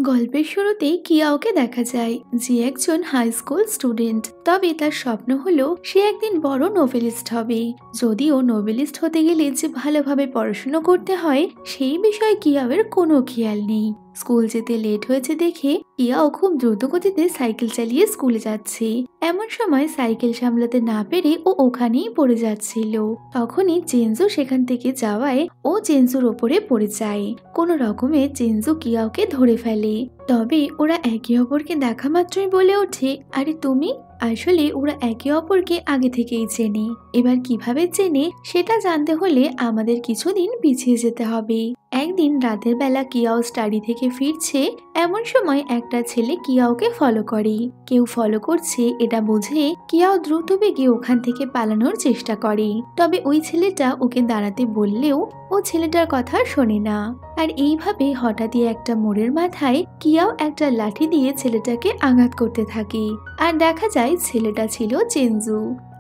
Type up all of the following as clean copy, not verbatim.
গল্পের শুরুতেই কিয়াওকে দেখা যায় যে একজন হাই স্কুল স্টুডেন্ট। তবে তার স্বপ্ন হলো সে একদিন বড় নোবেলিস্ট হবে। যদিও নোবেলিস্ট হতে গেলে যে ভালোভাবে পড়াশোনা করতে হয় সেই বিষয়ে কিয়াওয়ের কোনো খেয়াল নেই। স্কুল যেতে লেট হয়েছে দেখে কিয়াও খুব দ্রুত গতিতে সাইকেল চালিয়ে স্কুলে যাচ্ছে। এমন সময় সাইকেল সামলাতে না পেরে ও ওখানেই পড়ে যাচ্ছিল। তখনই চেনজু সেখান থেকে যাওয়ায় ও চেনজুর ওপরে পড়ে যায়। কোনো রকমে চেনজু কিয়াওকে ধরে ফেলে। তবে ওরা একে অপরকে দেখা মাত্রই বলে ওঠে, আরে তুমি। আসলে ওরা একে অপরকে আগে থেকেই চেনে। এবার কিভাবে চেনে সেটা জানতে হলে আমাদের কিছুদিন পিছিয়ে যেতে হবে। একদিন রাতের বেলা কিয়াও স্টাডি থেকে ফিরছে। এমন সময় একটা ছেলে কিয়াওকে ফলো করে। কেউ ফলো করছে এটা বুঝে কিয়াও দ্রুত বেগে ওখান থেকে পালানোর চেষ্টা করে। তবে ওই ছেলেটা ওকে দাঁড়াতে বললেও ও ছেলেটার কথা শোনে না। আর এইভাবে হঠাৎই একটা মোড়ের মাথায় কিয়াও একটা লাঠি দিয়ে ছেলেটাকে আঘাত করতে থাকে। আর দেখা যায় ছেলেটা ছিল চেনজু।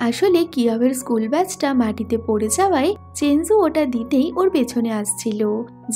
আসলে কিয়াওয়ের স্কুল ব্যাচটা মাটিতে পড়ে যাওয়ায় চেনজু ওটা দিতেই ওর পেছনে আসছিল।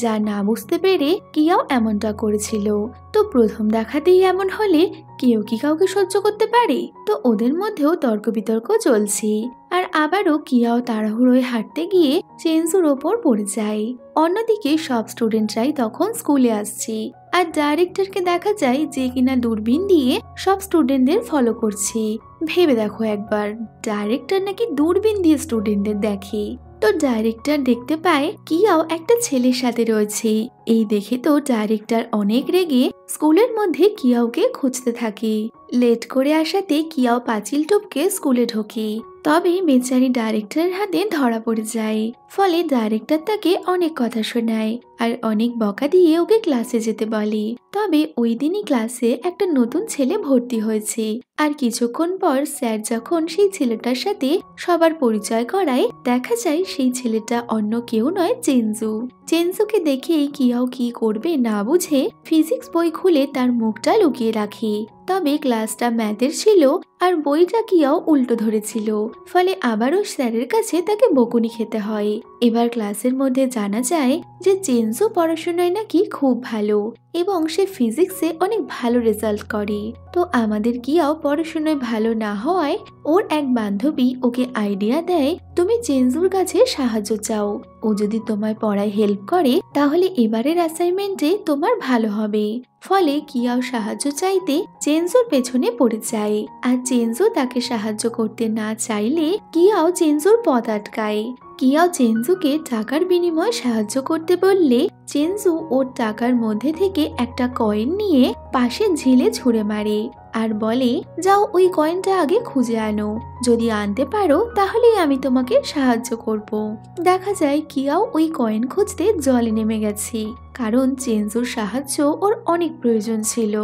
যা না বুঝতে পেরে কিয়াও এমনটা করেছিল। তো প্রথম দেখাতেই এমন হলে কেউ কি কাউকে সহ্য করতে পারে? তো ওদের মধ্যেও তর্ক বিতর্ক চলছে। আর আবারও কিয়াও তাড়াহুড়োয় হাঁটতে গিয়ে চেনজুর ওপর পড়ে যায়। অন্যদিকে সব স্টুডেন্টরাই তখন স্কুলে আসছে। আর ডাইরেক্টরকে দেখা যায় যে কিনা দূরবীন দিয়ে সব স্টুডেন্টদের ফলো করছে। ভেবে দেখো একবার, ডাইরেক্টর নাকি দূরবীন দিয়ে স্টুডেন্টদের দেখে। তো ডাইরেক্টর দেখতে পায় কিয়াও একটা ছেলের সাথে রয়েছে। এই দেখে তো ডাইরেক্টর অনেক রেগে স্কুলের মধ্যে কিয়াওকে খুঁজতে থাকে। লেট করে আসাতে কিয়াও পাঁচিল টপকে স্কুলে ঢোকে। তবে বেচারি ডাইরেক্টরের হাতে ধরা পড়ে যায়। ফলে ডাইরেক্টর তাকে অনেক কথা শোনায় আর অনেক বকা দিয়ে ওকে ক্লাসে যেতে বলে। তবে ওই দিনই ক্লাসে একটা নতুন ছেলে ভর্তি হয়েছে। আর কিছুক্ষণ পর স্যার যখন সেই ছেলেটার সাথে সবার পরিচয় করায় দেখা যায় সেই ছেলেটা অন্য কেউ নয়, চেনজু। চেনজুকে দেখেই কিয়াও কি করবে না বুঝে ফিজিক্স বই খুলে তার মুখটা লুকিয়ে রাখে। তবে ক্লাসটা ম্যাথের ছিল আর বইটা কিয়াও উল্টো ধরেছিল। ফলে আবারও স্যারের কাছে তাকে বকুনি খেতে হয়। এবার ক্লাসের মধ্যে জানা যায় যে চেনজু পড়াশোনায় নাকি খুব ভালো এবং সে ফিজিক্সে অনেক ভালো রেজাল্ট করে। তো আমাদের কিয়াও পড়াশোনায় ভালো না হওয়ায় ওর এক বান্ধবী ওকে আইডিয়া দেয়, তুমি চেনজুর কাছে সাহায্য চাও। ও যদি তোমায় পড়ায় হেল্প করে তাহলে এবারের অ্যাসাইনমেন্টে তোমার ভালো হবে। ফলে কিয়াও সাহায্য চাইতে চেনজুর পেছনে পড়ে যায়। আর চেনজু তাকে সাহায্য করতে না চাইলে কিয়াও চেনজুর পথ আটকায়। কিয়াও চেনজুকে টাকার বিনিময়ে সাহায্য করতে বললে চেনজু ওর টাকার মধ্যে থেকে একটা কয়েন নিয়ে পাশে ঝিলে ছুঁড়ে মারে আর বলে, যাও ওই কয়েনটা আগে খুঁজে আনো, যদি আনতে পারো তাহলেই আমি তোমাকে সাহায্য করব। দেখা যায় কিয়াও ওই কয়েন খুঁজতে জলে নেমে গেছে, কারণ চেনজুর সাহায্য ওর অনেক প্রয়োজন ছিল।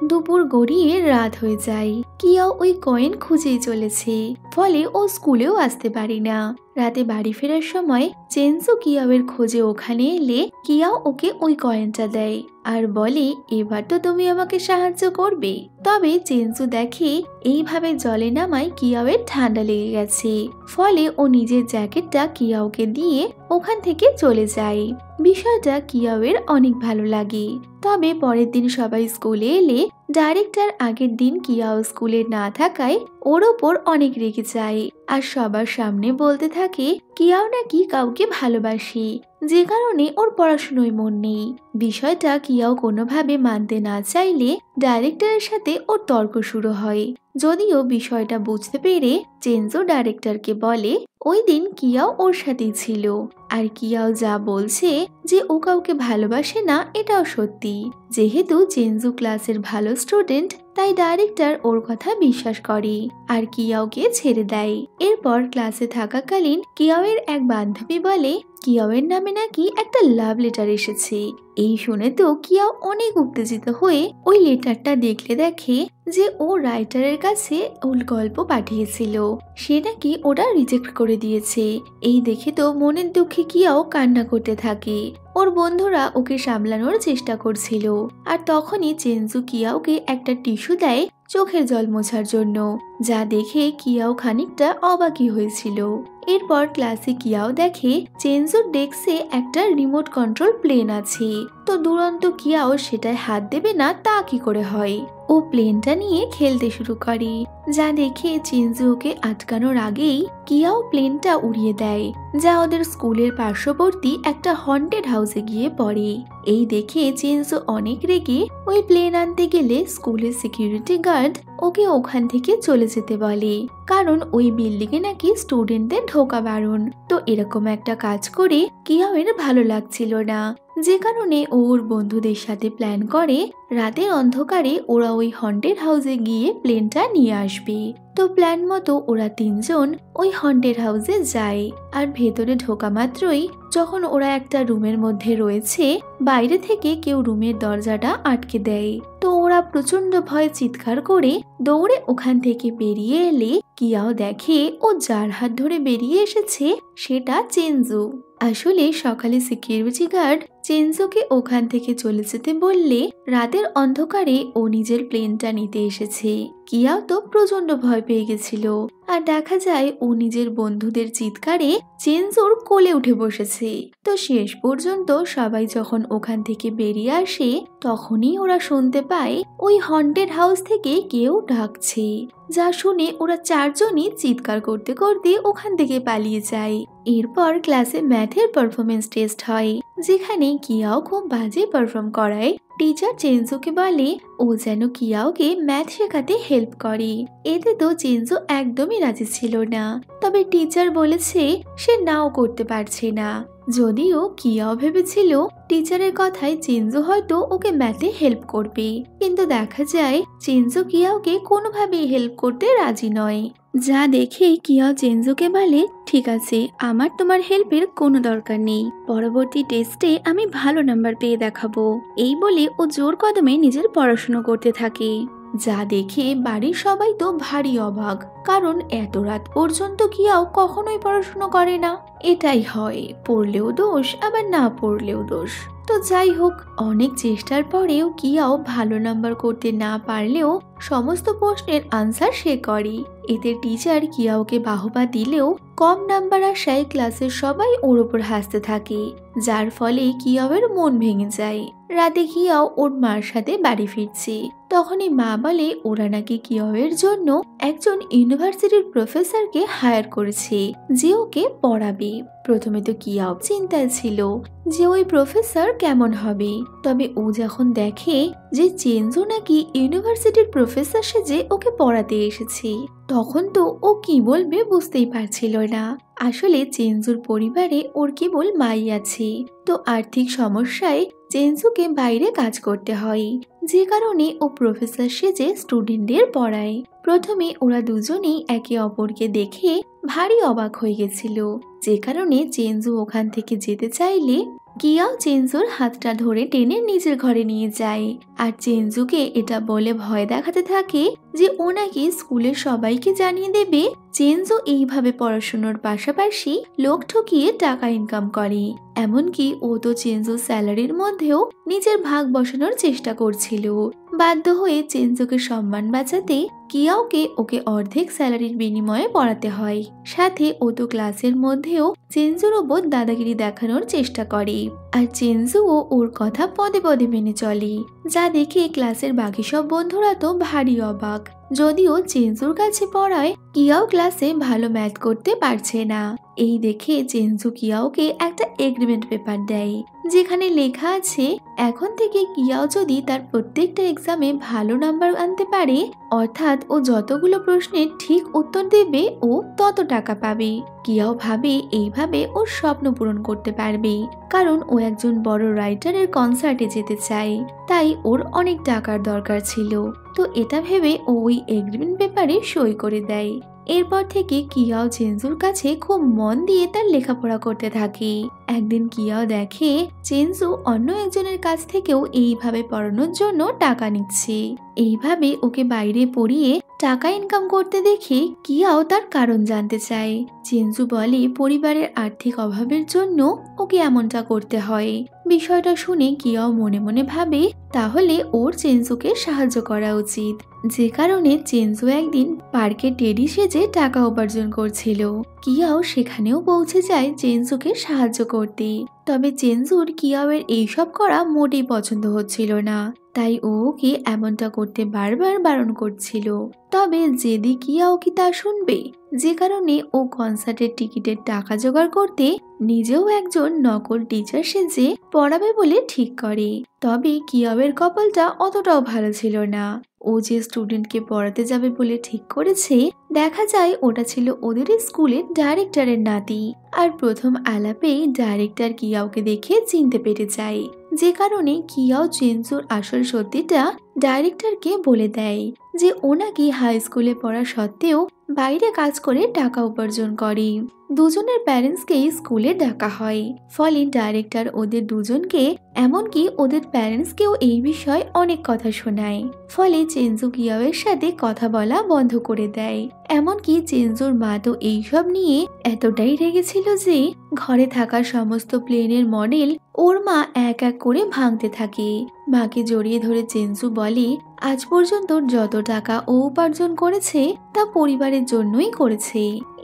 দুপুর গড়িয়ে রাত হয়ে যায়। কিয়াও ওই কয়েন খুঁজেই চলেছে। ফলে ও স্কুলেও আসতে পারি না। রাতে বাড়ি ফেরার সময় চেনজু কিয়াওয়ের খোঁজে ওখানে এলে কিয়াও ওকে ওই কয়েনটা দেয় আর বলে, এবার তো তুমি আমাকে সাহায্য করবে। তবে চেনজু দেখে এইভাবে জলে নামায় কিয়াওয়ের ঠান্ডা লেগে গেছে। ফলে ও নিজের জ্যাকেটটা কিয়াওকে দিয়ে ওখান থেকে চলে যায়। বিষয়টা কিয়াওয়ের অনেক ভালো লাগে। তবে পরের দিন সবাই স্কুলে এলে ডাইরেক্টর আগের দিন কিয়াও স্কুলে না থাকায় ওর ওপর অনেক রেগে যায় আর সবার সামনে বলতে থাকে কিয়াও নাকি কাউকে ভালোবাসে, যে কারণে ওর পড়াশোনায় মন নেই। বিষয়টা কিয়াও কোনোভাবে মানতে না চাইলে ডাইরেক্টরের সাথে ওর তর্ক শুরু হয়। যদিও বিষয়টা বুঝতে পেরে চেনজু ডাইরেক্টরকে বলে ওই দিন কিয়াও ওর সাথেই ছিল আর কিয়াও যা বলছে যে ও কাউকে ভালোবাসে না এটাও সত্যি। যেহেতু চেনজু ক্লাসের ভালো স্টুডেন্ট তাই ডাইরেক্টর ওর কথা বিশ্বাস করে আর কিয়াওকে ছেড়ে দেয়। এরপর ক্লাসে থাকাকালীন কিয়াওয়ের এক বান্ধবী বলে কিয়াওয়ের নামে নাকি একটা লাভ লেটার এসেছে। এই শুনে তো কিয়াও অনেক উত্তেজিত হয়ে ওই লেটারটা দেখে যে ও রাইটারের কাছে ওর গল্প পাঠিয়েছিল, সে নাকি ওটা রিজেক্ট করে দিয়েছে। এই দেখে তো মনের দুঃখে কিয়াও কান্না করতে থাকে। ওর বন্ধুরা ওকে সামলানোর চেষ্টা করছিল আর তখনই চেনজু কিয়াওকে একটা টিস্যু দেয় চোখের জল মোছার জন্য। যা দেখে কিয়াও খানিকটা অবাকই হয়েছিল। এরপর ক্লাসে কিয়াও দেখে চেনজুর ডেস্কে একটা রিমোট কন্ট্রোল প্লেন আছে। তো দুরন্ত কিয়াও সেটায় হাত দেবে না তা কি করে হয়। ও প্লেনটা নিয়ে খেলতে শুরু করে, যা দেখে চেনজু ওকে আটকানোর আগেই কিয়াও প্লেনটা উড়িয়ে দেয়, যা ওদের স্কুলের পার্শ্ববর্তী একটা হন্টেড হাউসে গিয়ে পড়ে। এই দেখে চেনজু অনেক রেগে ওই প্লেন আনতে গেলে স্কুলের সিকিউরিটি গার্ড ওকে ওখান থেকে চলে যেতে বলে, কারণ ওই বিল্ডিং এ নাকি স্টুডেন্টদের ঢোকা বারণ। তো এরকম একটা কাজ করে কিয়াওয়ের ভালো লাগছিল না, যে কারণে ওর বন্ধুদের সাথে প্ল্যান করে রাতের অন্ধকারে ওরা ওই হন্টেড হাউসে গিয়ে প্লেনটা নিয়ে আসবে। তো প্ল্যান মতো ওরা তিনজন ওই হন্টেড হাউসে যায়। আর ভেতরে ঢোকা মাত্রই যখন ওরা একটা রুমের মধ্যে রয়েছে, বাইরে থেকে কেউ রুমের দরজাটা আটকে দেয়। তো ওরা প্রচন্ড ভয়ে চিৎকার করে দৌড়ে ওখান থেকে বেরিয়ে এলে কিয়াও দেখে ও যার হাত ধরে বেরিয়ে এসেছে সেটা চেনজু। আসলে সকালে সিকিউরিটি গার্ড চেনজুকে ওখান থেকে চলে যেতে বললে রাতের অন্ধকারে ও নিজের প্লেনটা নিতে এসেছে। কিয়াও তো প্রচন্ড ভয় পেয়ে গেছিল, আর দেখা যায় ও নিজের বন্ধুদের চিৎকারে চেনজুর কোলে উঠে বসেছে। তো শেষ পর্যন্ত সবাই যখন ওখান থেকে বেরিয়ে আসে তখনই ওরা শুনতে পায় ওই হন্টেড হাউস থেকে কেউ ডাকছে, যা শুনে ওরা চারজনই চিৎকার করতে করতে ওখান থেকে পালিয়ে যায়। এরপর ক্লাসে ম্যাথের পারফরমেন্স টেস্ট হয়, যেখানে কিয়াও খুব বাজে পারফর্ম করায় টিচার চেনজুকে বলে ও যেন কিয়াওকে ম্যাথ শেখাতে হেল্প করে। এতে তো চেনজু একদমই রাজি ছিল না, তবে টিচার বলেছে সে নাও করতে পারছে না। যদিও কিয়াও ভেবেছিল টিচারের কথায় চেনজু হয়তো ওকে ম্যাথে হেল্প করবে, কিন্তু দেখা যায় চেনজু কিয়াওকে কোনোভাবেই হেল্প করতে রাজি নয়। যা দেখে কিয়াও চেনজুকে বলে ঠিক আছে, আমার তোমার হেল্পের কোনো দরকার নেই, পরবর্তী টেস্টে আমি ভালো নাম্বার পেয়ে দেখাবো। এই বলে ও জোর কদমে নিজের পড়াশোনা করতে থাকে। যা দেখে বাড়ির সবাই তো ভারী অবাক, কারণ এত রাত পর্যন্ত কিয়াও কখনোই পড়াশোনা করে না। এটাই হয়, পড়লেও দোষ আবার না পড়লেও দোষ। তো যাই হোক, অনেক চেষ্টার পরেও কিয়াও ভালো নাম্বার করতে না পারলেও সমস্ত প্রশ্নের আনসার সে করে। এতে টিচার কিয়াওকে বাহবা দিলেও কম নাম্বার আসায় ক্লাসের সবাই ওর উপর হাসতে থাকে, যার ফলে কিয়াওয়ের মন ভেঙে যায়। রাতে কিয়াও ওর মার সাথে বাড়ি ফিরছে, তখনই মা বলে ওরা নাকি কিয়াওয়ের জন্য একজন ইউনিভার্সিটির প্রফেসরকে হায়ার করেছে যে ওকে পড়াবে। প্রথমে তো কিয়াও চিন্তায় ছিল যে ওই প্রফেসর কেমন হবে, তবে ও যখন দেখে যে চেনজু নাকি ইউনিভার্সিটির প্রফেসর সেজে ওকে পড়াতে এসেছে, তখন তো ও কি বলবে বুঝতেই পারছিল না। আসলে চেনজুর পরিবারে ওর কেবল মাই আছে, তো আর্থিক সমস্যায় চেনজুকে বাইরে কাজ করতে হয়, যে কারণে ও প্রফেসর সেজে স্টুডেন্টদের পড়ায়। প্রথমে ওরা দুজনেই একে অপরকে দেখে ভারী অবাক হয়ে গেছিল, যে কারণে চেনজু ওখান থেকে যেতে চাইলে কিয়াও চেনজুর হাতটা ধরে টেনে নিজের ঘরে নিয়ে যায়। আর চেনজুকে এটা বলে ভয় দেখাতে থাকে যে ও নাকি স্কুলের সবাইকে জানিয়ে দেবে চেনজু এইভাবে পড়াশোনার পাশাপাশি লোক ঠকিয়ে টাকা ইনকাম করে। এমনকি ও তো চেনজুর স্যালারির মধ্যেও নিজের ভাগ বসানোর চেষ্টা করছিল। বাধ্য হয়ে চেনজুকে সম্মান বাঁচাতে কিয়াওকে ওকে অর্ধেক স্যালারির বিনিময়ে পড়াতে হয়। সাথে ও তো ক্লাসের মধ্যেও চেনজুর ওপর দাদাগিরি দেখানোর চেষ্টা করে, আর চেনজুও ওর কথা পদে পদে মেনে চলে। যা দেখে ক্লাসের বাকি সব বন্ধুরা তো ভারী অবাক। যদিও চেনজুর কাছে পড়ায় কিয়াও ক্লাসে ভালো ম্যাথ করতে পারছে না। এই দেখে চেনজু কিয়াওকে একটা এগ্রিমেন্ট পেপার দেয়, যেখানে লেখা আছে এখন থেকে কিয়াও যদি তার প্রত্যেকটা এক্সামে ভালো নাম্বার আনতে পারে, অর্থাৎ ও যতগুলো প্রশ্নের ঠিক উত্তর দেবে ও তত টাকা পাবে। কিয়াও ভাবে এইভাবে ওর স্বপ্ন পূরণ করতে পারবে, কারণ ও একজন বড় রাইটারের কনসার্টে যেতে চায়, তাই ওর অনেক টাকার দরকার ছিল। তো এটা ভেবে ও ওই এগ্রিমেন্ট পেপারে সই করে দেয়। এরপর থেকে কিয়াও চেনজুর কাছে খুব মন দিয়ে তার লেখাপড়া করতে থাকে। একদিন কিয়াও দেখে চেনজু অন্য একজনের কাছ থেকেও এইভাবে পড়ানোর জন্য টাকা নিচ্ছে। এইভাবে ওকে বাইরে পড়িয়ে টাকা ইনকাম করতে দেখে কিয়াও তার কারণ জানতে চায়। চেনজু বলে পরিবারের আর্থিক অভাবের জন্য ওকে এমনটা করতে হয়। বিষয়টা শুনে কিয়াও মনে মনে ভাবে তাহলে ওর চেনজুকে সাহায্য করা উচিত। যে কারণে চেনজু একদিন পার্কে টেডি সেজে টাকা উপার্জন করছিল। কিয়াও সেখানেও পৌঁছে যায় চেনজুকে সাহায্য করতে। তবে চেনজুর কিয়াওয়ের এইসব করা মোটেই পছন্দ হচ্ছিল না, তাই ও ওকে এমনটা করতে বারবার বারণ করছিল। তবে জেদি কিয়াও কি তা শুনবে? যে কারণে ও কনসার্টের টিকিটের টাকা জোগাড় করতে নিজেও একজন নকল টিচার সেজে পড়াবে বলে ঠিক করে। তবে কিয়াওয়ের কপালটা অতটাও ভালো ছিল না। ও যে স্টুডেন্টকে পড়াতে যাবে বলে ঠিক করেছে, দেখা যায় ওটা ছিল ওদের স্কুলের ডাইরেক্টরের নাতি। আর প্রথম আলাপেই ডাইরেক্টর কিয়াওকে দেখে চিনতে পেরে যায়। যে কারণে কিয়াও চেনজুর আসল সত্যিটা ডাইরেক্টরকে বলে দেয় যে ও নাকি হাই স্কুলে পড়া সত্ত্বেও বাইরে কাজ করে টাকা উপার্জন করে। দুজনের প্যারেন্টসকেই স্কুলে ডাকা হয়। ফলে ডাইরেক্টর ওদের দুজনকে এমনকি ওদের প্যারেন্টসকেও এই বিষয়ে অনেক কথা শোনায়। ফলে চেনজু কিয়াওয়ের সাথে কথা বলা বন্ধ করে দেয়। এমনকি চেনজুর মা তো এইসব নিয়ে এতটাই রেগেছিল যে ঘরে থাকা সমস্ত প্লেনের মডেল ওর মা এক এক করে ভাঙতে থাকে। মাকে জড়িয়ে ধরে চেনজু বলে আজ পর্যন্ত যত টাকা ও উপার্জন করেছে তা পরিবারের জন্যই করেছে।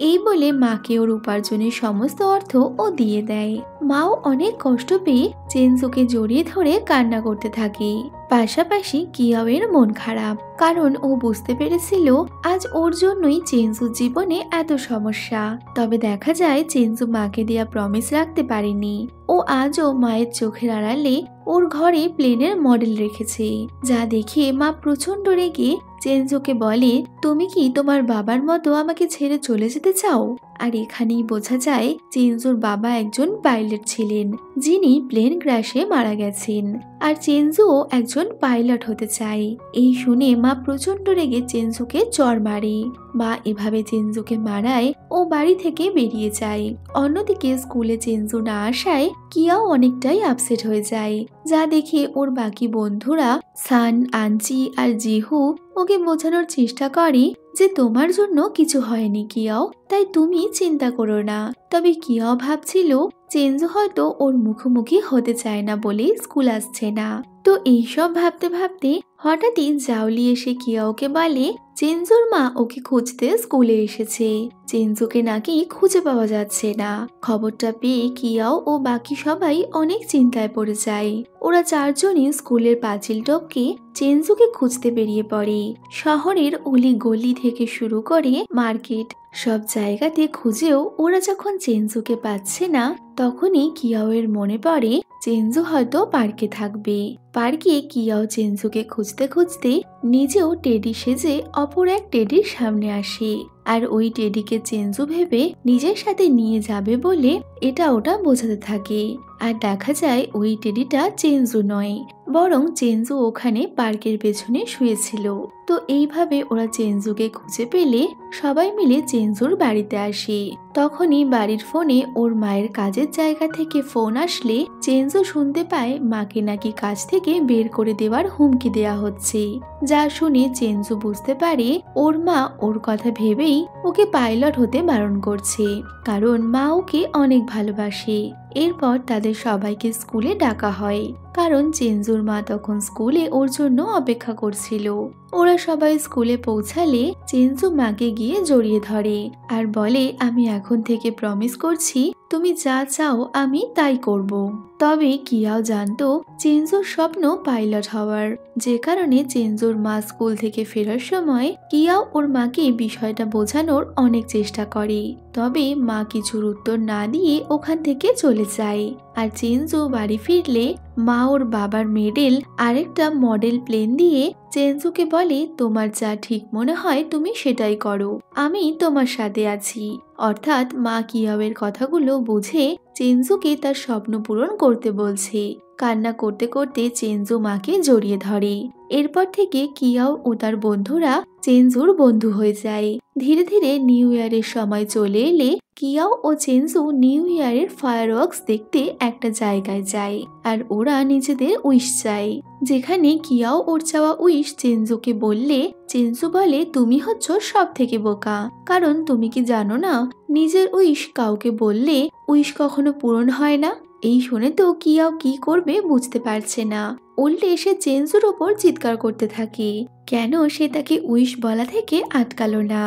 এই বলে মাকে ওর উপার্জনের সমস্ত অর্থ ও দিয়ে দেয়। মাও অনেক কষ্ট পেয়ে চেনজুকে জড়িয়ে ধরে কান্না করতে থাকে। পাশাপাশি কিয়াওয়ের মন খারাপ, কারণ ও বুঝতে পেরেছিল আজ ওর জন্যই চেনজুর জীবনে এত সমস্যা। তবে দেখা যায় চেনজু মাকে দেয়া প্রমিস রাখতে পারেনি। ও আজও মায়ের চোখের আড়ালে ওর ঘরে প্লেনের মডেল রেখেছে, যা দেখে মা প্রচন্ড রেগে চেনজুকে বলে তুমি কি তোমার বাবার মতো আমাকে ছেড়ে চলে যেতে চাও? আর এখানেই বোঝা যায় চেনজুর বাবা একজন পাইলট ছিলেন, যিনি প্লেন ক্র্যাশে মারা গেছেন। আর চেনজুও একজন পাইলট হতে চায়। এই শুনে মা প্রচন্ড রেগে চেনজুকে চড় মারে। মা এভাবে চেনজুকে মারায় ও বাড়ি থেকে বেরিয়ে যায়। অন্যদিকে স্কুলে চেনজু না আসায় কিয়াও অনেকটাই আপসেট হয়ে যায়, যা দেখে ওর বাকি বন্ধুরা সান, আনচি আর জিহু ওকে বোঝানোর চেষ্টা করে যে তোমার জন্য কিছু হয়নি কিয়াও, তাই তুমি চিন্তা করো না। তবে কিয়াও ভাবছিল চেনজু হয়তো ওর মুখোমুখি হতে চায় না বলে স্কুল আসছে না। তো এইসব ভাবতে ভাবতে হঠাৎই জাওলি এসে কিয়াওকে বলে চেনজুর মা ওকে খুঁজতে স্কুলে এসেছে। চেনজুকে নাকি খুঁজে পাওয়া যাচ্ছে না। খবরটা পেয়ে কিয়াও ও বাকি সবাই অনেক চিন্তায় পড়ে যায়। ওরা চারজনই স্কুলের পাঁচিল টপকে চেনজুকে খুঁজতে বেরিয়ে পড়ে। শহরের অলি গলি থেকে শুরু করে মার্কেট, সব জায়গাতে খুঁজেও ওরা যখন চেনজুকে পাচ্ছে না, তখনই কিয়াওয়ের মনে পড়ে চেনজু হয়তো পার্কে থাকবে। পার্কে কিয়াও চেনজুকে খুঁজতে খুঁজতে নিজেও টেডি সেজে অপর এক টেডির সামনে আসে। আর ওই টেডিকে চেনজু ভেবে নিজের সাথে নিয়ে যাবে বলে এটা ওটা বোঝাতে থাকে। আর দেখা যায় ওই টেডিটা চেনজু নয়, বরং চেনজু ওখানে পার্কের পেছনে শুয়েছিল। তো এইভাবে ওরা চেনজুকে খুঁজে পেলে সবাই মিলে চেনজুর বাড়িতে আসে। তখনই বাড়ির ফোনে ওর মায়ের কাজের জায়গা থেকে ফোন আসলে চেনজু শুনতে পায় মাকে নাকি কাজ থেকে বের করে দেওয়ার হুমকি দেয়া হচ্ছে। যা শুনে চেনজু বুঝতে পারে ওর মা ওর কথা ভেবেই ওকে পাইলট হতে বারণ করছে, কারণ মা ওকে অনেক ভালোবাসে। এরপর তাদের সবাইকে স্কুলে ডাকা হয়, কারণ চেনজুর মা তখন স্কুলে ওর জন্য অপেক্ষা করছিল। ওরা সবাই স্কুলে পৌঁছালে চেনজু মাকে গিয়ে জড়িয়ে ধরে আর বলে আমি এখন থেকে প্রমিস করছি তুমি যা চাও আমি তাই করব। তবে কিয়াও জানতো চেনজুর স্বপ্ন পাইলট হওয়ার, যে কারণে চেনজুর মা স্কুল থেকে ফেরার সময় কিয়াও ওর মাকে বিষয়টা বোঝানোর অনেক চেষ্টা করে। তবে মা কিছুর উত্তর না দিয়ে ওখান থেকে চলে যায়। আর চেনজু বাড়ি ফিরলে মা ওর বাবার মেডেল আরেকটা মডেল প্লেন দিয়ে চেনজুকে বলে তোমার যা ঠিক মনে হয় তুমি সেটাই করো, আমি তোমার সাথে আছি। অর্থাৎ মা কিয়াওয়ের কথাগুলো বুঝে চেনজুকে তার স্বপ্ন পূরণ করতে বলছে। কান্না করতে করতে চেনজু মাকে জড়িয়ে ধরে। এরপর থেকে কিয়াও ও তার বন্ধুরা চেনজুর বন্ধু হয়ে যায়। ধীরে ধীরে নিউ ইয়ারের সময় চলে এলে কিয়াও ও চেনজু নিউ ইয়ারের ফায়ারওয়ার্কস দেখতে একটা জায়গায় যায়। আর ওরা নিজেদের উইশ চায়, যেখানে কিয়াও ওর চাওয়া উইশ চেনজুকে বললে চেনজু বলে তুমি হচ্ছ সব থেকে বোকা, কারণ তুমি কি জানো না নিজের উইশ কাউকে বললে উইশ কখনো পূরণ হয় না। এই শুনে তো কিয়াও কি করবে বুঝতে পারছে না। উল্টে সে চেনজুর ওপর চিৎকার করতে থাকে কেন সে তাকে উইশ বলা থেকে আটকালো না।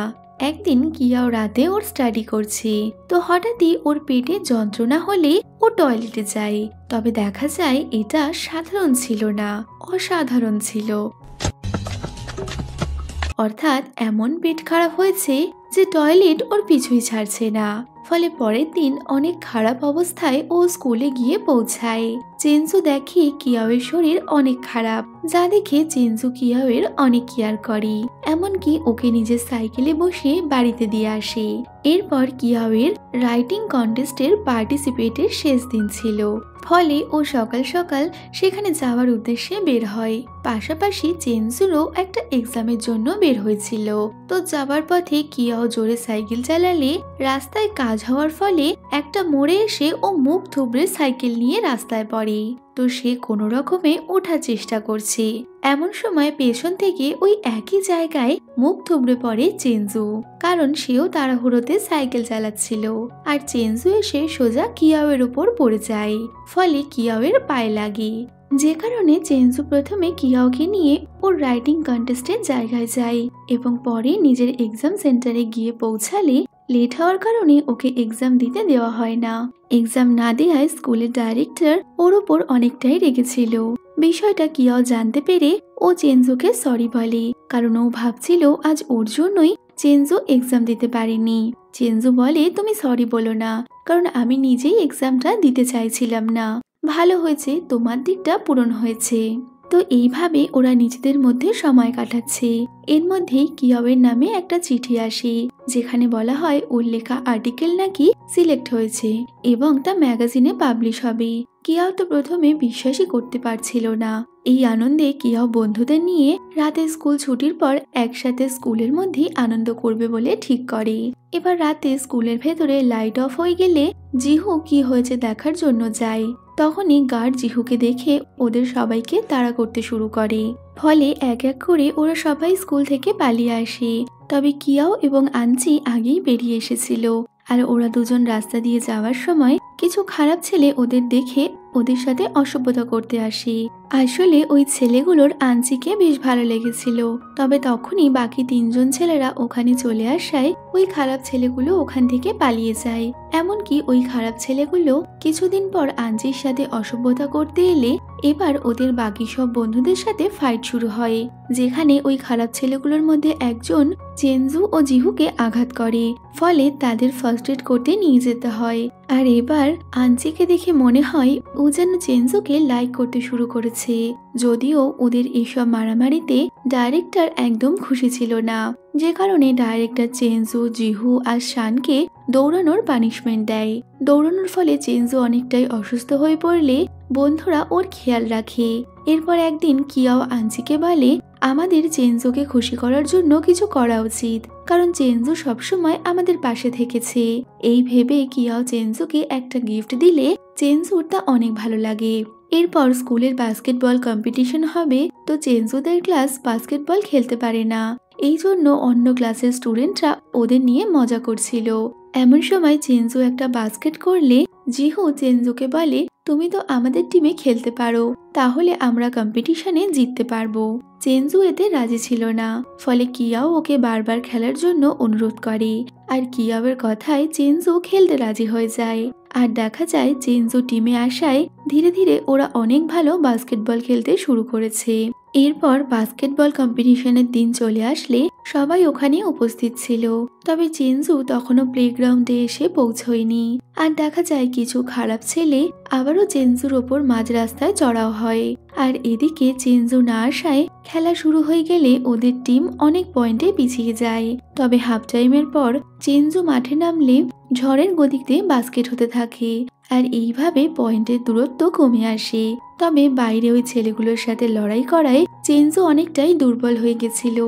একদিন কিয়াও রাতে ওর স্টাডি করছে, তো হঠাৎই ওর পেটে যন্ত্রণা হলে ও টয়লেটে যায়। তবে দেখা যায় এটা সাধারণ ছিল না, অসাধারণ ছিল। অর্থাৎ এমন পেট খারাপ হয়েছে যে টয়লেট ওর পিছুই ছাড়ছে না। ফলে পরের দিন অনেক খারাপ অবস্থায় ও স্কুলে গিয়ে পৌঁছায়। চেনজু দেখে কিয়াওয়ের শরীর অনেক খারাপ, যা দেখে চেনজু কিয়াওয়ের অনেক কেয়ার করে, এমনকি ওকে নিজের সাইকেলে বসে বাড়িতে দিয়ে আসে। এরপর কিয়াওয়ের রাইটিং কন্টেস্টের পার্টিসিপেটের শেষ দিন ছিল, ফলে ও সকাল সকাল সেখানে যাওয়ার উদ্দেশ্যে বের হয়। পাশাপাশি চেনজুরও একটা এক্সামের জন্য বের হয়েছিল। তো যাবার পথে কিয়াও জোরে সাইকেল চালালে রাস্তায় কাজ হওয়ার ফলে একটা মোড়ে এসে ও মুখ থুবড়ে সাইকেল নিয়ে রাস্তায় পড়ে। তো সে কোনো রকমে ওঠার চেষ্টা করছে, এমন সময় পেছন থেকে ওই একই জায়গায় মুখ থুবড়ে পড়ে চেনজু, কারণ সেও তাড়াহুড়োতে সাইকেল চালাচ্ছিল। আর চেনজু এসে সোজা কিয়াওয়ের উপর পড়ে যায়, ফলে কিয়াওয়ের পায়ে লাগে, যে কারণে চেনজু প্রথমে কিয়াওকে নিয়ে ওর রাইটিং কন্টেস্টের জায়গায় যায় এবং পরে নিজের এক্সাম সেন্টারে গিয়ে পৌঁছালে লেট হওয়ার কারণে ওকে এক্সাম দিতে দেওয়া হয় না। এক্সাম না দেওয়ায় স্কুলের ডাইরেক্টর ওর ওপর অনেকটাই রেগেছিল। বিষয়টা কিয়াও জানতে পেরে ও চেনজুকে সরি বলে, কারণ ও ভাবছিল আজ ওর জন্যই চেনজু এক্সাম দিতে পারেনি। চেনজু বলে তুমি সরি বলো না, কারণ আমি নিজেই এক্সামটা দিতে চাইছিলাম না, ভালো হয়েছে তোমার দিকটা পূরণ হয়েছে। তো এইভাবে ওরা নিজেদের মধ্যে সময় কাটাচ্ছে। এর মধ্যেই কিয়াওয়ের নামে একটা চিঠি আসে, যেখানে বলা হয় ওর লেখা আর্টিকেল নাকি সিলেক্ট হয়েছে এবং তা ম্যাগাজিনে পাবলিশ হবে। কিয়াও তো প্রথমে বিশ্বাসই করতে পারছিল না। এই আনন্দে কিয়াও বন্ধুদের নিয়ে রাতে স্কুল ছুটির পর একসাথে স্কুলের মধ্যেই আনন্দ করবে বলে ঠিক করে। এবার রাতে স্কুলের ভেতরে লাইট অফ হয়ে গেলে জিহু কি হয়েছে দেখার জন্য যায়। তখনই গার্ড জিহুকে দেখে ওদের সবাইকে তাড়া করতে শুরু করে, ফলে এক এক করে ওরা সবাই স্কুল থেকে পালিয়ে আসে। তবে কিয়াও এবং আনচি আগেই বেরিয়ে এসেছিল, আর ওরা দুজন রাস্তা দিয়ে যাওয়ার সময় কিছু খারাপ ছেলে ওদের দেখে ওদের সাথে অসভ্যতা করতে আসে। আসলে ওই ছেলেগুলোর আনচিকে বেশ ভালো লেগেছিল, তবে তখনই বাকি তিনজন ছেলেরা ওখানে চলে আসায় ওই খারাপ ছেলেগুলো ওখান থেকে পালিয়ে যায়। এমনকি ওই খারাপ ছেলেগুলো কিছুদিন পর আনচির সাথে অসভ্যতা করতে এলে এবার ওদের বাকি সব বন্ধুদের সাথে ফাইট শুরু হয়, যেখানে ওই খারাপ ছেলেগুলোর মধ্যে একজন চেনজু ও জিহুকে আঘাত করে, ফলে তাদের ফার্স্ট এড করতে নিয়ে যেতে হয়। আর এবার আনচিকে দেখে মনে হয় ও যেন চেনজুকে লাইক করতে শুরু করেছে, যদিও ওদের এসব মারামারিতে ডাইরেক্টর একদম খুশি ছিল না, যে কারণে ডাইরেক্টর চেনজু, জিহু আর শানকে দৌড়ানোর পানিশমেন্ট দেয়। দৌড়ানোর ফলে চেনজু অনেকটাই অসুস্থ হয়ে পড়লে বন্ধুরা ওর খেয়াল রাখে। এরপর একদিন কিয়াও আনচিকে বলে আমাদের চেনজুকে খুশি করার জন্য কিছু করা উচিত, কারণ চেনজু সবসময় আমাদের পাশে থেকেছে। এই ভেবে কিয়াও চেনজুকে একটা গিফট দিলে চেনজুর তা অনেক ভালো লাগে। এরপর স্কুলের বাস্কেটবল কম্পিটিশন হবে, তো চেনজুদের ক্লাস বাস্কেটবল খেলতে পারে না, এই জন্য অন্য ক্লাসের স্টুডেন্টরা ওদের নিয়ে মজা করছিল। এমন সময় চেনজু একটা বাস্কেট করলে জিহু চেনজুকে বলে তুমি তো আমাদের টিমে খেলতে পারো, তাহলে আমরা কম্পিটিশনে জিততে পারবো। চেনজু এতে রাজি ছিল না, ফলে কিয়াও ওকে বারবার খেলার জন্য অনুরোধ করে, আর কিয়াওয়ের কথায় চেনজু খেলতে রাজি হয়ে যায়। আর দেখা যায় চেনজু টিমে আসায় ধীরে ধীরে ওরা অনেক ভালো বাস্কেটবল খেলতে শুরু করেছে। এরপর বাস্কেটবল কম্পিটিশনের দিন চলে আসলে সবাই ওখানে উপস্থিত ছিল, তবে চেনজু তখনও প্লেগ্রাউন্ডে এসে পৌঁছয়নি। আর দেখা যায় কিছু খারাপ ছেলে আবারও চেনজুর ওপর মাঝ রাস্তায় চড়াও হয়। আর এদিকে চেনজু না আসায় খেলা শুরু হয়ে গেলে ওদের টিম অনেক পয়েন্টে পিছিয়ে যায়। তবে হাফ টাইমের পর চেনজু মাঠে নামলে ঝড়ের গতিতে বাস্কেট হতে থাকে, আর এইভাবে পয়েন্টের দূরত্ব কমে আসে। তবে বাইরে ওই ছেলেগুলোর সাথে লড়াই করায় চেঞ্জু অনেকটাই দুর্বল হয়ে গেছিল।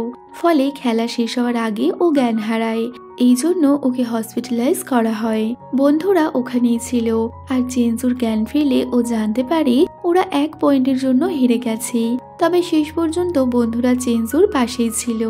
ফলে খেলা শেষ হওয়ার আগে ও জ্ঞান হারায়। এই জন্য ওকে হসপিটালাইজ করা হয়। বন্ধুরা ওখানেই ছিল, আর চেঞ্জুর জ্ঞান ফিরলে ও জানতে পারে ওরা 1 পয়েন্টের জন্য হেরে গেছে। তবে শেষ পর্যন্ত বন্ধুরা চেঞ্জুর পাশেই ছিল।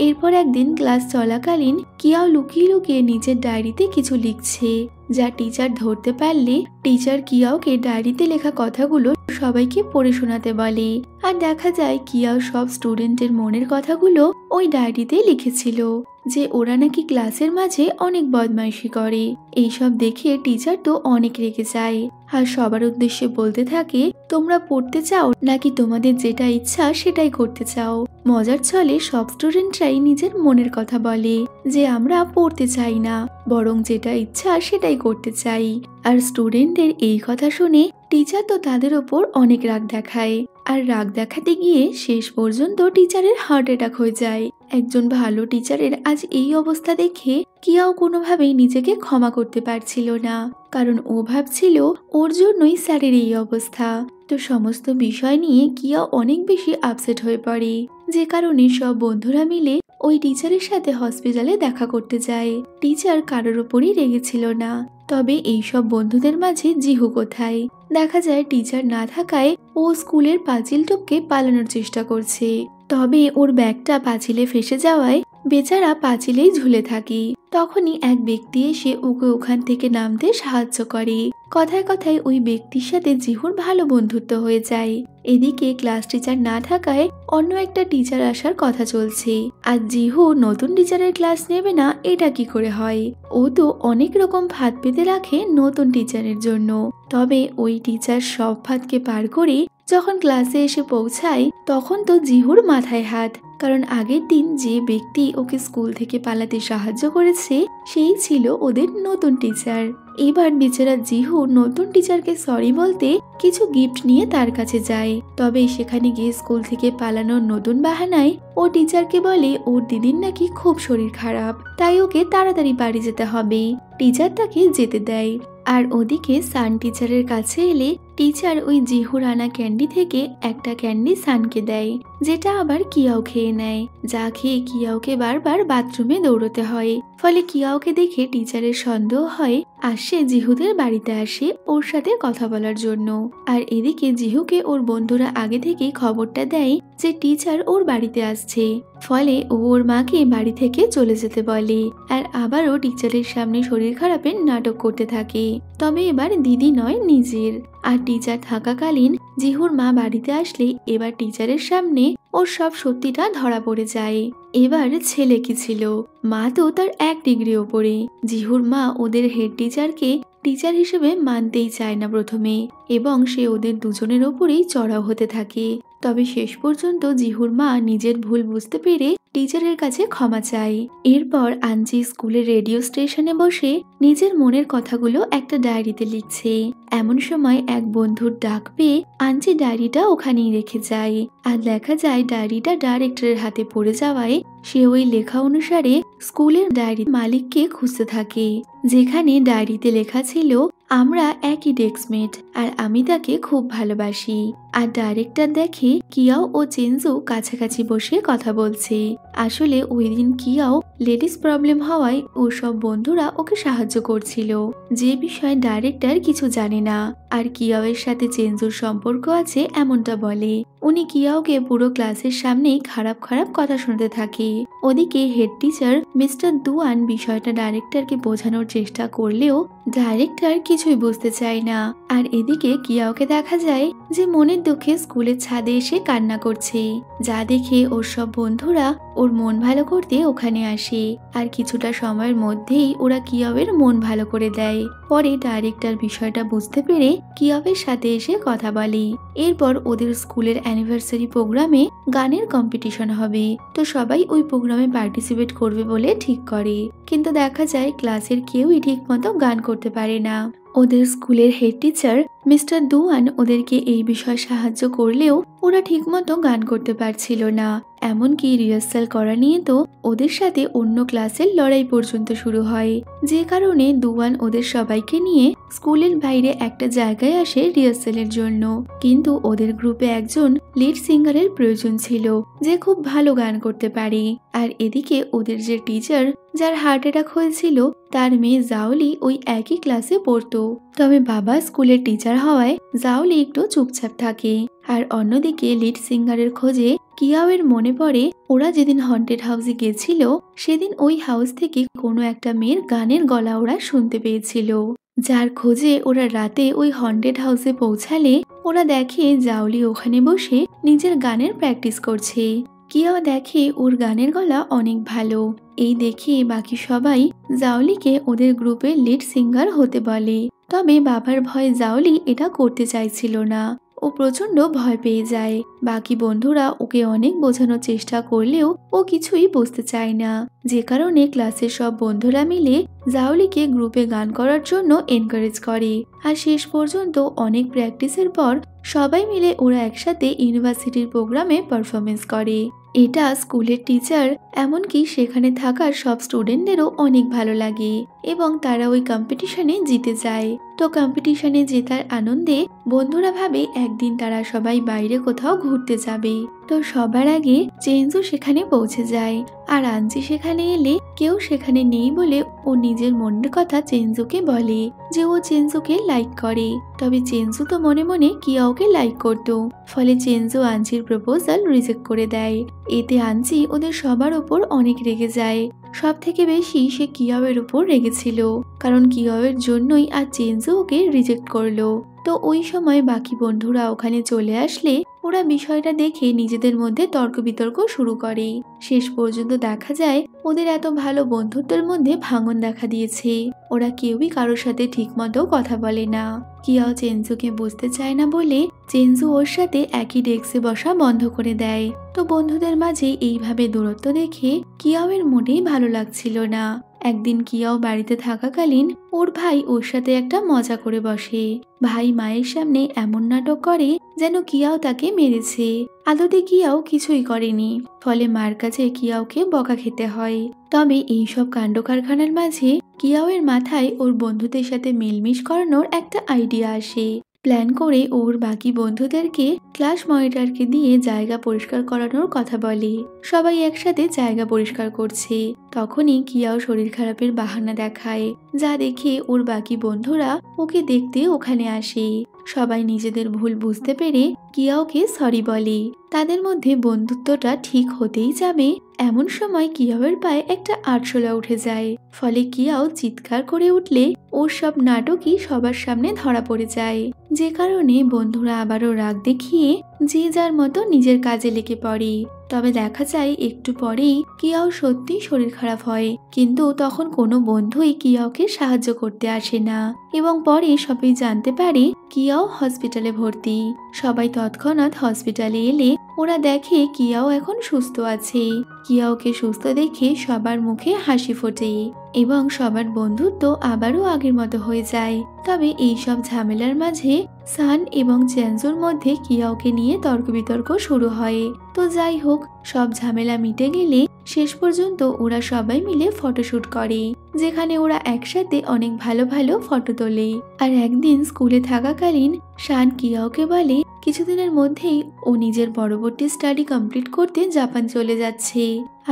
এরপর একদিন ক্লাস চলাকালীন কিয়াও লুকিয়ে লুকিয়ে নিজের ডায়েরিতে কিছু লিখছে, যা টিচার ধরতে পারলে টিচার কিয়াওকে ডায়েরিতে লেখা কথাগুলো সবাইকে পড়ে শোনাতে বলে। আর দেখা যায় কিয়াও সব স্টুডেন্টের মনের কথাগুলো ওই ডায়েরিতে লিখেছিল, যে ওরা নাকি ক্লাসের মাঝে অনেক বদমাইশি করে। এইসব দেখে টিচার তো অনেক রেগে যায়, আর সবার উদ্দেশ্যে বলতে থাকে, তোমরা পড়তে চাও নাকি তোমাদের যেটা ইচ্ছা সেটাই করতে চাও। মজার ছলে সব স্টুডেন্টরাই নিজের মনের কথা বলে যে আমরা পড়তে চাই না, বরং যেটা ইচ্ছা সেটাই করতে চাই। আর স্টুডেন্টদের এই কথা শুনে টিচার তো তাদের ওপর অনেক রাগ দেখায়। আর রাগ দেখাতে গিয়ে শেষ পর্যন্ত টিচারের হার্ট অ্যাটাক হয়ে যায়। একজন ভালো টিচারের আজ এই অবস্থা দেখে কিয়াও কোনোভাবেই নিজেকে ক্ষমা করতে পারছিল না, কারণ ও ভাবছিল ওর জন্যই স্যারের এই অবস্থা। তো সমস্ত বিষয় নিয়ে কিয়াও অনেক বেশি আপসেট হয়ে পড়ে, যে কারণে সব বন্ধুরা মিলে ওই টিচারের সাথে হসপিটালে দেখা করতে যায়। টিচার কারোর ওপরই রেগেছিল না। তবে এই সব বন্ধুদের মাঝে জিহু কোথায়? দেখা যায় টিচার না থাকায় ও স্কুলের পাঁচিল টপকে পালানোর চেষ্টা করছে। তবে ওর ব্যাগটা পাঁচিলে ফেসে যাওয়ায় বেচারা পাঁচিলেই ঝুলে থাকে। তখনই এক ব্যক্তি এসে ওকে ওখান থেকে নামতে সাহায্য করে। কথায় কথায় ওই ব্যক্তির সাথে জিহুর ভালো বন্ধুত্ব হয়ে যায়। এদিকে ক্লাস টিচার না থাকায় অন্য একটা টিচার আসার কথা চলছে, আর জিহু নতুন টিচারের ক্লাস নেবে না এটা কি করে হয়? ও তো অনেক রকম ফাঁদ পেতে রাখে নতুন টিচারের জন্য। তবে ওই টিচার সব ফাঁদকে পার করে যখন ক্লাসে এসে পৌঁছায় তখন তো জিহুর মাথায় হাত, কারণ আগের দিন যে ব্যক্তি ওকে স্কুল থেকে পালাতে সাহায্য করেছে সেই ছিল ওদের নতুন টিচার। এবার বেচারা জিহু নতুন টিচারকে সরি বলতে কিছু গিফট নিয়ে তার কাছে যায়। তবে সেখানে গিয়ে স্কুল থেকে পালানোর নতুন বাহানায় ও টিচারকে বলে ওর দিদির নাকি খুব শরীর খারাপ, তাই ওকে তাড়াতাড়ি বাড়ি যেতে হবে। টিচার তাকে যেতে দেয়। আর ওদিকে সান টিচারের কাছে এলে টিচার ওই জিহুর আনা ক্যান্ডি থেকে একটা ক্যান্ডি সানকে দেয়, যেটা আবার কিয়াও খেয়ে নেয়। যা খেয়ে কিয়াওকে বারবার বাথরুমে দৌড়তে হয়। ফলে কিয়াওকে দেখে টিচারের সন্দেহ হয়, আর সে জিহুদের বাড়িতে আসে ওর সাথে কথা বলার জন্য। আর এদিকে জিহুকে ওর বন্ধুরা আগে থেকেই খবরটা দেয় যে টিচার ওর বাড়িতে আসছে। ফলে ও ওর মাকে বাড়ি থেকে চলে যেতে বলে, আর আবারও টিচারের সামনে শরীর খারাপের নাটক করতে থাকে। তবে এবার দিদি নয়, নিজের। আর টিচার থাকাকালীন জিহুর মা বাড়িতে আসলে এবার টিচারের সামনে ওর সব সত্যিটা ধরা পড়ে যায়। এবার ছেলে কি ছিল? মা তো তার 1 ডিগ্রি ওপরে। জিহুর মা ওদের হেড টিচারকে টিচার হিসেবে মানতেই চায় না প্রথমে, এবং সে ওদের দুজনের ওপরেই চড়াও হতে থাকে। তবে শেষ পর্যন্ত জিহুর মা নিজের ভুল বুঝতে পেরে টিচারের কাছে ক্ষমা চায়। এরপর আঞ্জি স্কুলের রেডিও স্টেশনে বসে নিজের মনের কথাগুলো একটা ডায়েরিতে লিখছে। এমন সময় এক বন্ধুর ডাক পেয়ে আঞ্জি ডায়েরিটা ওখানেই রেখে যায়। আর দেখা যায় ডায়েরিটা ডাইরেক্টরের হাতে পড়ে যাওয়ায় সে ওই লেখা অনুসারে স্কুলের ডায়েরির মালিককে খুঁজতে থাকে, যেখানে ডায়েরিতে লেখা ছিল, আমরা একই ডেস্কমেট আর আমি তাকে খুব ভালোবাসি। আর ডাইরেক্টর দেখে কিয়াও ও চেনজু কাছাকাছি বসে কথা বলছে। আসলে ওই দিন কিয়াও লেডিস প্রবলেম হওয়ায় ও সব বন্ধুরা ওকে সাহায্য করছিল, যে বিষয়ে ডাইরেক্টর কিছু জানে না। আর কিয়াওয়ের সাথে চেনজুর সম্পর্ক আছে এমনটা বলে। উনি কিয়াওকে পুরো ক্লাসের সামনেই খারাপ খারাপ কথা শুনতে থাকে। ওদিকে হেড টিচার মিস্টার দুয়ান বিষয়টা ডাইরেক্টরকে বোঝানোর চেষ্টা করলেও ডাইরেক্টর কিছুই বুঝতে চায় না। আর এদিকে কিয়াওকে দেখা যায় যে মনের দুঃখে স্কুলের ছাদে এসে কান্না করছে, যা দেখে ওর সব বন্ধুরা ওর মন ভালো করতে ওখানে আসে। আর কিছুটা সময়ের মধ্যেই ওরা কিয়াওয়ের মন ভালো করে দেয়। পরে ডাইরেক্টর বিষয়টা বুঝতে পেরে কিয়াওয়ের সাথে এসে কথা বলে। এরপর ওদের স্কুলের অ্যানিভার্সারি প্রোগ্রামে গানের কম্পিটিশন হবে। তো সবাই ওই প্রোগ্রামে পার্টিসিপেট করবে বলে ঠিক করে, কিন্তু দেখা যায় ক্লাসের কেউই ঠিক মতো গান করতে পারে না। ওদের স্কুলের হেড টিচার মিস্টার দুয়ান ওদেরকে এই বিষয়ে সাহায্য করলেও ওরা ঠিকমতো গান করতে পারছিল না। এমনকি রিহার্সাল করা নিয়ে তো ওদের সাথে অন্য ক্লাসের লড়াই পর্যন্ত শুরু হয়, যে কারণে দুয়ান ওদের সবাইকে নিয়ে স্কুলের বাইরে একটা জায়গায় আসে রিহার্সেলের জন্য। কিন্তু ওদের গ্রুপে একজন লিড সিঙ্গারের প্রয়োজন ছিল যে খুব ভালো গান করতে পারে। আর এদিকে ওদের যে টিচার যার হার্ট অ্যাটাক হয়েছিল তার মেয়ে জাওলি ওই একই ক্লাসে পড়তো। তবে বাবা স্কুলের টিচার হওয়ায় জাওলি একটু চুপচাপ থাকে। আর অন্যদিকে লিড সিঙ্গারের খোঁজে কিয়াওয়ের মনে পড়ে ওরা যেদিন হন্টেড হাউসে গেছিল সেদিন ওই হাউস থেকে কোনো একটা মেয়ের গানের গলা ওরা শুনতে পেয়েছিল। যার খোঁজে ওরা রাতে ওই হন্টেড হাউসে পৌঁছালে ওরা দেখে জাওলি ওখানে বসে নিজের গানের প্র্যাকটিস করছে। কিয়াও দেখে ওর গানের গলা অনেক ভালো। এই দেখে বাকি সবাই জাওলিকে ওদের গ্রুপের লিড সিঙ্গার হতে বলে। তবে বাবার ভয়ে জাওলি এটা করতে চাইছিল না। ও প্রচন্ড ভয় পেয়ে যায়। বাকি বন্ধুরা ওকে অনেক বোঝানোর চেষ্টা করলেও ও কিছুই বুঝতে চায় না, যে কারণে ক্লাসের সব বন্ধুরা মিলে জাওলিকে গ্রুপে গান করার জন্য এনকারেজ করে। আর শেষ পর্যন্ত অনেক প্র্যাকটিসের পর সবাই মিলে ওরা একসাথে ইউনিভার্সিটির প্রোগ্রামে পারফরমেন্স করে। এটা স্কুলের টিচার এমনকি সেখানে থাকা সব স্টুডেন্টদেরও অনেক ভালো লাগে এবং তারা ওই কম্পিটিশনে জিতে যায়। তো কম্পিটিশনে জেতার আনন্দে বন্ধুরা ভাবে একদিন তারা সবাই বাইরে কোথাও ঘুরতে যাবে। তো সবার আগে চেনজু সেখানে পৌঁছে যায়। আর আনজি সেখানে এলে কেউ সেখানে নেই বলে ও নিজের মনের কথা চেনজুকে বলে যে ও চেনজুকে লাইক করে। তবে চেনজু তো মনে মনে কিয়াওকে লাইক করত। ফলে চেনজু আনজির প্রপোজাল রিজেক্ট করে দেয়। এতে আনজি ওদের সবার ওপর অনেক রেগে যায়। সব থেকে বেশি সে কিয়াওয়ের উপর রেগেছিল, কারণ কিয়াওয়ের জন্যই আর চেনজু ওকে রিজেক্ট করলো। তো ওই সময় বাকি বন্ধুরা ওখানে চলে আসলে ওরা বিষয়টা দেখে নিজেদের মধ্যে তর্ক বিতর্ক শুরু করে। শেষ পর্যন্ত দেখা যায় ওদের এত ভালো বন্ধুত্বের মধ্যে ভাঙন দেখা দিয়েছে। ওরা কেউই কারোর সাথে ঠিকমতো কথা বলে না। কিয়াও চেনজুকে বুঝতে চায় না বলে চেনজু ওর সাথে একই ডেস্কে বসা বন্ধ করে দেয়। তো বন্ধুদের মাঝে এইভাবে দূরত্ব দেখে কিয়াওয়ের মোটেই ভালো লাগছিল না। একদিন কিয়াও বাড়িতে থাকাকালীন ওর ভাই ওর সাথে একটা মজা করে বসে। ভাই মায়ের সামনে এমন নাটক করে যেন কিয়াও তাকে মেরেছে। আদতে কিয়াও কিছুই করেনি, ফলে মার কাছে কিয়াওকে বকা খেতে হয়। তবে এইসব কাণ্ড কারখানার মাঝে কিয়াওয়ের মাথায় ওর বন্ধুদের সাথে মিলমিশ করানোর একটা আইডিয়া আসে। প্ল্যান করে ওর বাকি বন্ধুদেরকে ক্লাস মনিটরকে দিয়ে জায়গা পরিষ্কার করানোর কথা বলে। সবাই একসাথে জায়গা পরিষ্কার করছে। তখনই কিয়াও শরীর খারাপের বাহানা দেখায়, যা দেখে ওর বাকি বন্ধুরা ওকে দেখতে ওখানে আসে। সবাই নিজেদের ভুল বুঝতে পেরে কিয়াওকে সরি বলে। তাদের মধ্যে বন্ধুত্বটা ঠিক হতেই যাবে এমন সময় কিয়াওয়ের পায়ে একটা আরশোলা উঠে যায়। ফলে কিয়াও চিৎকার করে উঠলে ওর সব নাটকই সবার সামনে ধরা পড়ে যায়, যে কারণে বন্ধুরা আবারও রাগ দেখিয়ে যে যার মতো নিজের কাজে লেগে পড়ে। তবে দেখা যায় একটু পরেই কিয়াও সত্যি শরীর খারাপ হয়, কিন্তু তখন কোনো বন্ধুই কিয়াওকে সাহায্য করতে আসে না এবং পরে সবাই জানতে পারে কিয়াও হসপিটালে ভর্তি। সবাই তৎক্ষণাৎ হসপিটালে এলে ওরা দেখে কিয়াও এখন সুস্থ আছে। কিয়াওকে সুস্থ দেখে সবার মুখে হাসি ফোটে এবং সবার বন্ধুত্ব আবারও আগের মতো হয়ে যায়। তবে এইসব ঝামেলার মাঝে সান এবং চেনজুর মধ্যে কিয়াওকে নিয়ে তর্ক বিতর্ক শুরু হয়। তো যাই হোক, সব ঝামেলা মিটে গেলে শেষ পর্যন্ত ওরা সবাই মিলে ফটোশুট করে, যেখানে ওরা একসাথে অনেক ভালো ভালো ফটো তোলে। আর একদিন স্কুলে থাকাকালীন শান কিয়াওকে বলে কিছুদিনের মধ্যেই ও নিজের পরবর্তী স্টাডি কমপ্লিট করতে জাপান চলে যাচ্ছে।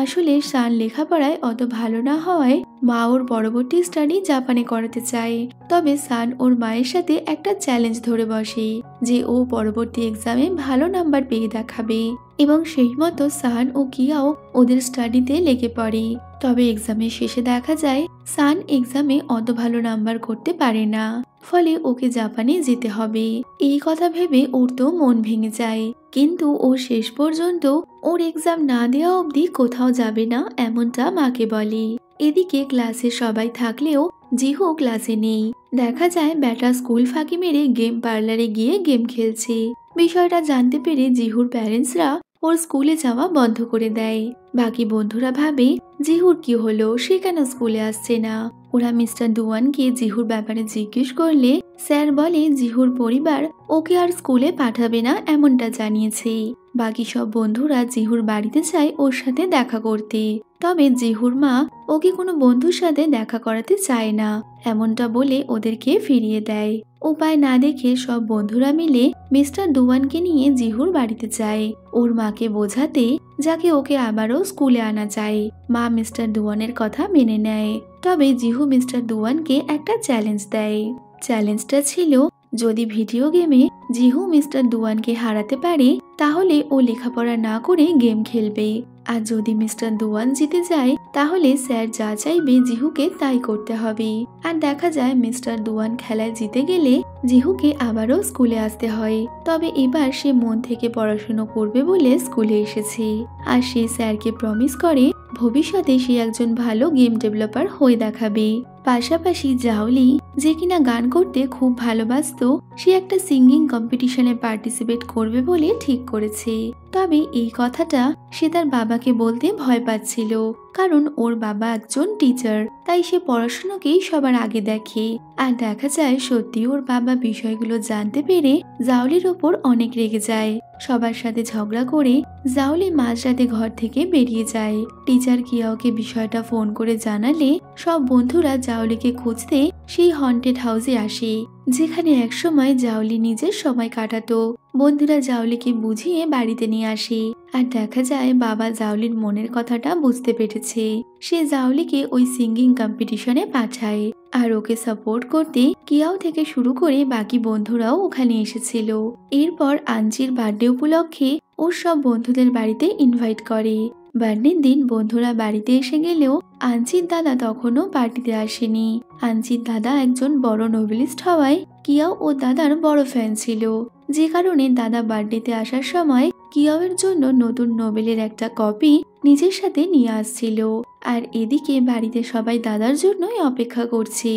আসলে শান লেখাপড়ায় অত ভালো না হওয়ায় মা ওর পরবর্তী স্টাডি জাপানে করাতে চায়। তবে শান ওর মায়ের সাথে একটা চ্যালেঞ্জ ধরে বসে যে ও পরবর্তী এক্সামে ভালো নাম্বার পেয়ে দেখাবে এবং সেই মতো শান ও কিয়াও ওদের স্টাডিতে লেগে পড়ে। তবে এক্সামের শেষে দেখা যায় শান এক্সামে অত ভালো নাম্বার করতে পারে না, ফলে ওকে জাপানে যেতে হবে। এই কথা ভেবে ওর তো মন ভেঙে যায়, কিন্তু ও শেষ পর্যন্ত ওর এক্সাম না দেওয়া অবধি কোথাও যাবে না এমনটা মাকে বলে। এদিকে ক্লাসে সবাই থাকলেও জিহু ক্লাসে নেই। দেখা যায় ব্যাটা স্কুল ফাঁকি মেরে গেম পার্লারে গিয়ে গেম খেলছে। বিষয়টা জানতে পেরে জিহুর প্যারেন্টসরা ওর স্কুলে যাওয়া বন্ধ করে দেয়। বাকি বন্ধুরা ভাবে জিহুর কি হলো, সে কেন স্কুলে আসছে না। ওরা মিস্টার ডুয়ানকে জিহুর ব্যাপারে জিজ্ঞেস করলে স্যার বলে জিহুর পরিবার ওকে আর স্কুলে পাঠাবে না এমনটা জানিয়েছে। বাকি সব বন্ধুরা জিহুর বাড়িতে যায় ওর সাথে দেখা করতে। তবে জিহুর মা ওকে কোনো বন্ধুর সাথে দেখা করাতে চায় না, এমনটা বলে ওদেরকে ফিরিয়ে দেয়। উপায় না দেখে সব বন্ধুরা মিলে মিস্টার দুয়ানকে নিয়ে জিহুর বাড়িতে যায় ওর মাকে বোঝাতে, যাকে ওকে আবারও স্কুলে আনা যায়। মা মিস্টার দুয়ানের কথা মেনে নেয়। তবে জিহু মিস্টার দুয়ানকে একটা চ্যালেঞ্জ দেয়। চ্যালেঞ্জটা ছিল, যদি ভিডিও গেমে জিহু মিস্টার দুয়ানকে হারাতে পারে তাহলে ও লেখাপড়া না করে গেম খেলবে, আর যদি মিস্টার দুয়ান জিতে যায় তাহলে স্যার যা চাইবে জিহুকে তাই করতে হবে। আর দেখা যায় মিস্টার দুয়ান খেলায় জিতে গেলে জিহুকে আবারও স্কুলে আসতে হয়। তবে এবার সে মন থেকে পড়াশুনো করবে বলে স্কুলে এসেছে। আর সে স্যারকে প্রমিস করে ভবিষ্যতে সে একজন ভালো গেম ডেভেলপার হয়ে দেখাবে। পাশাপাশি জাওলি, যে কিনা গান করতে খুব ভালোবাসতো, সে একটা সিঙ্গিং কম্পিটিশনে পার্টিসিপেট করবে বলে ঠিক করেছে। তবে এই কথাটা সে তার বাবাকে বলতে ভয় পাচ্ছিল, কারণ ওর বাবা একজন টিচার, তাই সে পড়াশোনাকেই সবার আগে দেখে। আর দেখা যায় সত্যি ওর বাবা বিষয়গুলো জানতে পেরে জাওলির ওপর অনেক রেগে যায়। সবার সাথে ঝগড়া করে জাওলি মাঝরাতে ঘর থেকে বেরিয়ে যায়। টিচার কিয়াওকে বিষয়টা ফোন করে জানালে সব বন্ধুরা জাওলিকে খুঁজতে সেই হন্টেড হাউসে আসে, যেখানে একসময় জাওলি নিজের সময় কাটাতো। বন্ধুরা জাওলিকে বুঝিয়ে বাড়িতে নিয়ে আসে। আর দেখা যায় বাবা জাওলির মনের কথাটা বুঝতে পেরেছে। সে জাওলিকে ওই সিঙ্গিং কম্পিটিশনে পাঠায়। আর ওকে সাপোর্ট করতে কিয়াও থেকে শুরু করে বাকি বন্ধুরাও ওখানে এসেছিল। এরপর আঞ্চির বার্থডে উপলক্ষে ওর সব বন্ধুদের বাড়িতে ইনভাইট করে। বার্থডের দিন বন্ধুরা বাড়িতে এসে গেলেও আঞ্চির দাদা তখনও পার্টিতে আসেনি। আঞ্চির দাদা একজন বড় নোবেলিস্ট হওয়ায় কিয়াও ও দাদার বড় ফ্যান ছিল, যে কারণে দাদা বার্থডেতে আসার সময় কিয়াওয়ের জন্য নতুন নোবেলের একটা কপি নিজের সাথে নিয়ে আসছিল। আর এদিকে বাড়িতে সবাই দাদার জন্যই অপেক্ষা করছে।